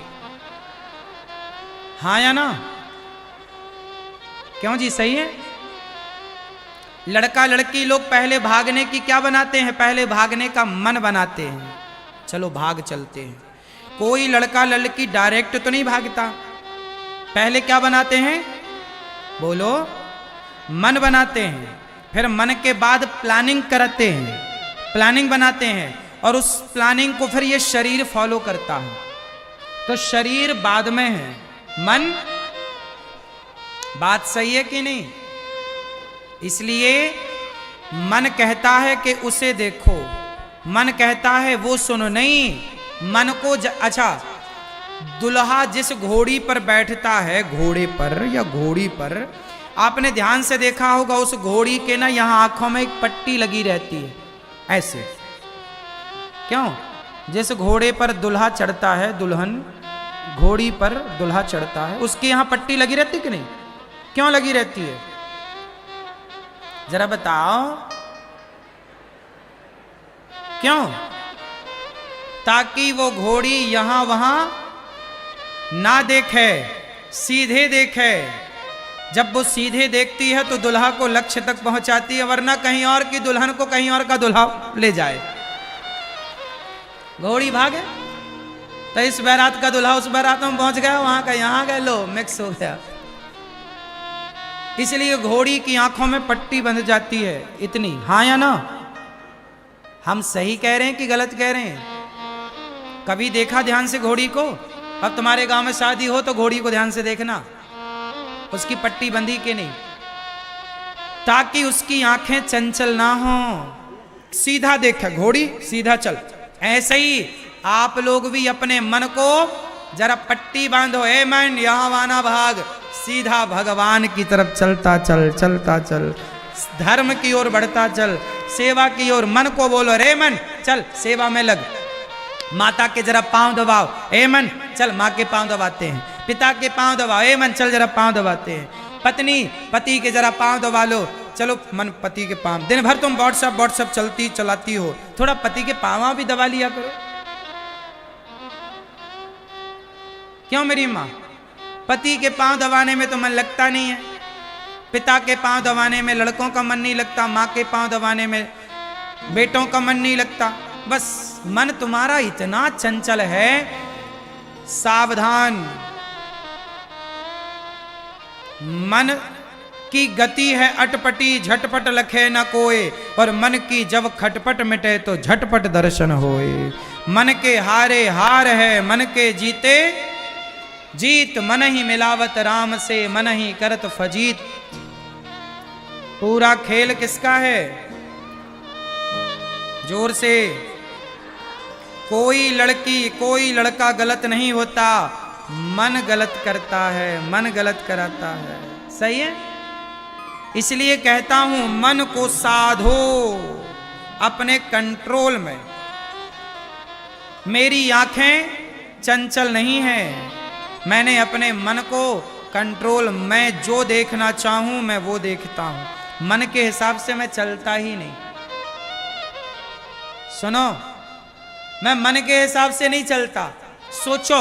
हाँ या ना? क्यों जी? सही है। लड़का लड़की लोग पहले भागने की क्या बनाते हैं? पहले भागने का मन बनाते हैं, चलो भाग चलते हैं। कोई लड़का लड़की डायरेक्ट तो नहीं भागता, पहले क्या बनाते हैं? बोलो। मन बनाते हैं, फिर मन के बाद प्लानिंग करते हैं, प्लानिंग बनाते हैं, और उस प्लानिंग को फिर ये शरीर फॉलो करता है। तो शरीर बाद में है, मन। बात सही है कि नहीं? इसलिए मन कहता है कि उसे देखो, मन कहता है वो सुनो। नहीं, मन को अच्छा, दुल्हा जिस घोड़ी पर बैठता है, घोड़े पर या घोड़ी पर, आपने ध्यान से देखा होगा उस घोड़ी के ना यहां आंखों में एक पट्टी लगी रहती है, ऐसे। क्यों? जिस घोड़े पर दुल्हा चढ़ता है, दुल्हन घोड़ी पर दुल्हा चढ़ता है, उसके यहां पट्टी लगी रहती कि नहीं? क्यों लगी रहती है? जरा बताओ क्यों? ताकि वो घोड़ी यहां वहां ना देखे, सीधे देखे। जब वो सीधे देखती है तो दुल्हा को लक्ष्य तक पहुंचाती है, वरना कहीं और की दुल्हन को कहीं और का दुल्हा ले जाए। घोड़ी भागे तो इस बारात का दुल्हा उस बारात में पहुंच गया, वहां का यहां गए, लो मिक्स हो गया। इसलिए घोड़ी की आंखों में पट्टी बंध जाती है इतनी। हाँ या ना? हम सही कह रहे हैं कि गलत कह रहे हैं? कभी देखा ध्यान से घोड़ी को? अब तुम्हारे गांव में शादी हो तो घोड़ी को ध्यान से देखना, उसकी पट्टी बंधी कि नहीं, ताकि उसकी आंखें चंचल ना हो, सीधा देखे घोड़ी, सीधा चल। ऐसे ही आप लोग भी अपने मन को जरा पट्टी बांधो। ए मन, यहां वाना भाग, सीधा भगवान की तरफ चलता चल, चलता चल, धर्म की ओर बढ़ता चल, सेवा की ओर। मन को बोलो, रे मन चल सेवा में लग। माता के जरा पांव दबाओ, ए मन चल माँ के पांव दबाते हैं। पिता के पांव दबाओ, ए मन चल जरा पांव दबाते हैं। पत्नी पति के जरा पांव दबा लो, चलो मन पति के पांव। दिन भर तुम व्हाट्सएप चलाती हो, थोड़ा पति के पांव भी दबा लिया करो। क्यों मेरी माँ? पति के पांव दबाने में तो मन लगता नहीं है, पिता के पांव दबाने में लड़कों का मन नहीं लगता, माँ के पांव दबाने में बेटों का मन नहीं लगता। बस मन तुम्हारा इतना चंचल है, सावधान। मन की गति है अटपटी, झटपट लखे न कोय, और मन की जब खटपट मिटे तो झटपट दर्शन होए। मन के हारे हार है, मन के जीते जीत। मन ही मिलावत राम से, मन ही करत फजीत। पूरा खेल किसका है? जोर से। कोई लड़की कोई लड़का गलत नहीं होता, मन गलत करता है, मन गलत कराता है। सही है। इसलिए कहता हूं मन को साधो अपने कंट्रोल में। मेरी आंखें चंचल नहीं है, मैंने अपने मन को कंट्रोल, मैं जो देखना चाहूं मैं वो देखता हूं। मन के हिसाब से मैं चलता ही नहीं। सुनो, मैं मन के हिसाब से नहीं चलता। सोचो,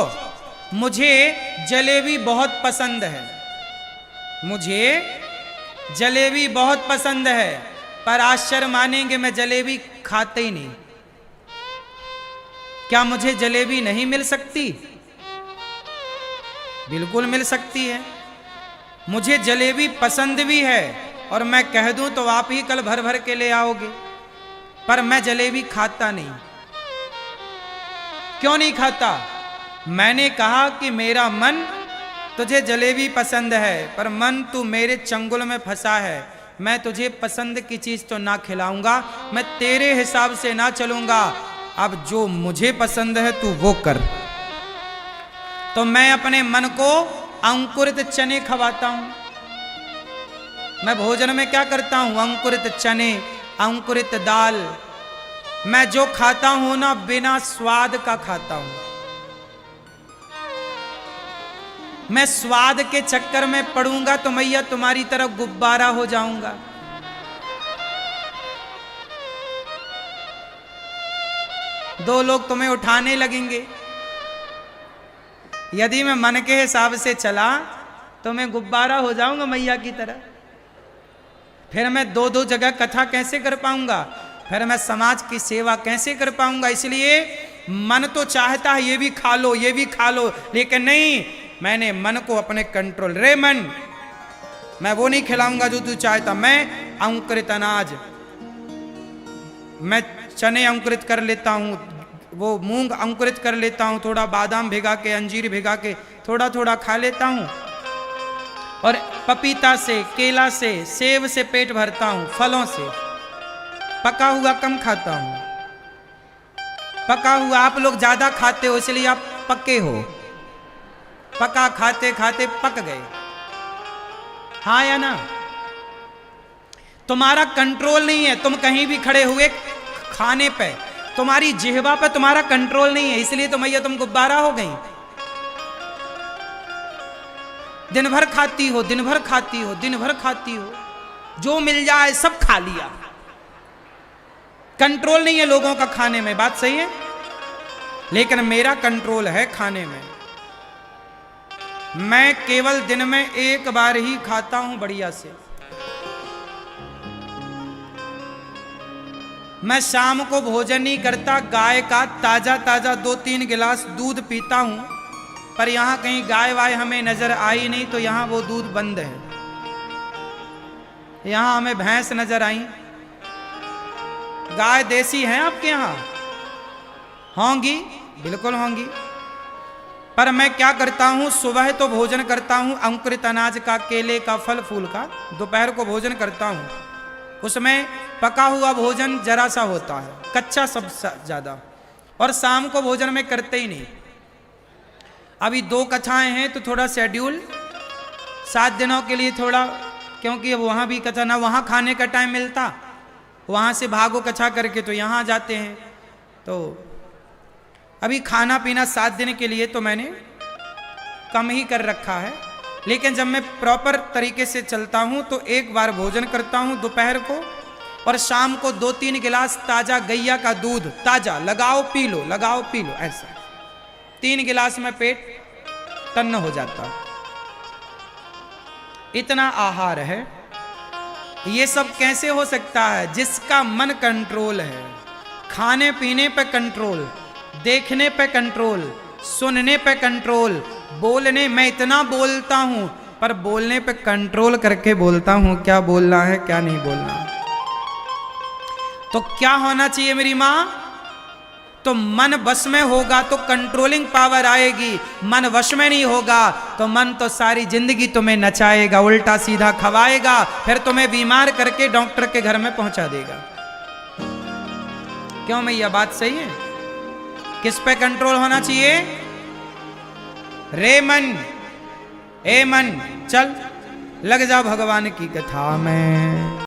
मुझे जलेबी बहुत पसंद है, मुझे जलेबी बहुत पसंद है, पर आश्चर्य मानेंगे मैं जलेबी खाते ही नहीं। क्या मुझे जलेबी नहीं मिल सकती? बिल्कुल मिल सकती है। मुझे जलेबी पसंद भी है और मैं कह दूं तो आप ही कल भर भर के ले आओगे, पर मैं जलेबी खाता नहीं। क्यों नहीं खाता? मैंने कहा कि मेरा मन तुझे जलेबी पसंद है, पर मन तू मेरे चंगुल में फंसा है। मैं तुझे पसंद की चीज तो ना खिलाऊंगा, मैं तेरे हिसाब से ना चलूंगा। अब जो मुझे पसंद है तू वो कर। तो मैं अपने मन को अंकुरित चने खवाता हूं। मैं भोजन में क्या करता हूं? अंकुरित चने, अंकुरित दाल। मैं जो खाता हूं ना, बिना स्वाद का खाता हूं। मैं स्वाद के चक्कर में पड़ूंगा तो मैया तुम्हारी तरफ गुब्बारा हो जाऊंगा। दो लोग तुम्हें उठाने लगेंगे। यदि मैं मन के हिसाब से चला तो मैं गुब्बारा हो जाऊंगा मैया की तरह। फिर मैं दो दो जगह कथा कैसे कर पाऊंगा? फिर मैं समाज की सेवा कैसे कर पाऊंगा? इसलिए मन तो चाहता है ये भी खा लो, ये भी खा लो, लेकिन नहीं, मैंने मन को अपने कंट्रोल। रे मन, मैं वो नहीं खिलाऊंगा जो तू चाहता। मैं अंकुरित अनाज, मैं चने अंकुरित कर लेता हूँ, वो मूंग अंकुरित कर लेता हूँ, थोड़ा बादाम भिगा के, अंजीर भिगा के थोड़ा थोड़ा खा लेता हूँ। और पपीता से, केला से, सेब से पेट भरता हूँ। फलों से पका हुआ कम खाता हूँ। पका हुआ आप लोग ज्यादा खाते हो, इसलिए आप पक्के हो। पका खाते खाते पक गए, हाँ या ना? तुम्हारा कंट्रोल नहीं है। तुम कहीं भी खड़े हुए खाने पे, तुम्हारी जिह्वा पे तुम्हारा कंट्रोल नहीं है, इसलिए तो मैया तुम गुब्बारा हो गई। दिन भर खाती हो, दिन भर खाती हो, दिन भर खाती हो, जो मिल जाए सब खा लिया। कंट्रोल नहीं है लोगों का खाने में, बात सही है, लेकिन मेरा कंट्रोल है खाने में। मैं केवल दिन में एक बार ही खाता हूं बढ़िया से। मैं शाम को भोजन नहीं करता। गाय का ताजा ताजा 2-3 गिलास दूध पीता हूं, पर यहां कहीं गाय वाय हमें नजर आई नहीं, तो यहां वो दूध बंद है। यहां हमें भैंस नजर आई। गाय देसी है आपके यहां? होंगी, बिल्कुल होंगी। पर मैं क्या करता हूं, सुबह तो भोजन करता हूं अंकुरित अनाज का, केले का, फल फूल का। दोपहर को भोजन करता हूं, उसमें पका हुआ भोजन जरा सा होता है, कच्चा सब ज्यादा। और शाम को भोजन में करते ही नहीं। अभी 2 कथाएं हैं तो थोड़ा शेड्यूल 7 दिनों के लिए थोड़ा, क्योंकि अब वहां भी कथा, ना वहां खाने का टाइम मिलता, वहां से भागो कथा करके तो यहां जाते हैं। तो अभी खाना पीना 7 दिन के लिए तो मैंने कम ही कर रखा है। लेकिन जब मैं प्रॉपर तरीके से चलता हूं तो एक बार भोजन करता हूं दोपहर को, और शाम को 2-3 गिलास ताजा गैया का दूध, ताजा, लगाओ पी लो, लगाओ पी लो, ऐसा 3 गिलास में पेट तन्न हो जाता। इतना आहार है। ये सब कैसे हो सकता है? जिसका मन कंट्रोल है। खाने पीने पे कंट्रोल, देखने पे कंट्रोल, सुनने पे कंट्रोल, बोलने, मैं इतना बोलता हूं पर बोलने पे कंट्रोल करके बोलता हूं, क्या बोलना है क्या नहीं बोलना। तो क्या होना चाहिए मेरी मां? तो मन वश में होगा तो कंट्रोलिंग पावर आएगी। मन वश में नहीं होगा तो मन तो सारी जिंदगी तुम्हें नचाएगा, उल्टा सीधा खवाएगा, फिर तुम्हें बीमार करके डॉक्टर के घर में पहुंचा देगा। क्यों मैया, बात सही है? किस पे कंट्रोल होना चाहिए? रे मन, ए मन, चल लग जा भगवान की कथा में।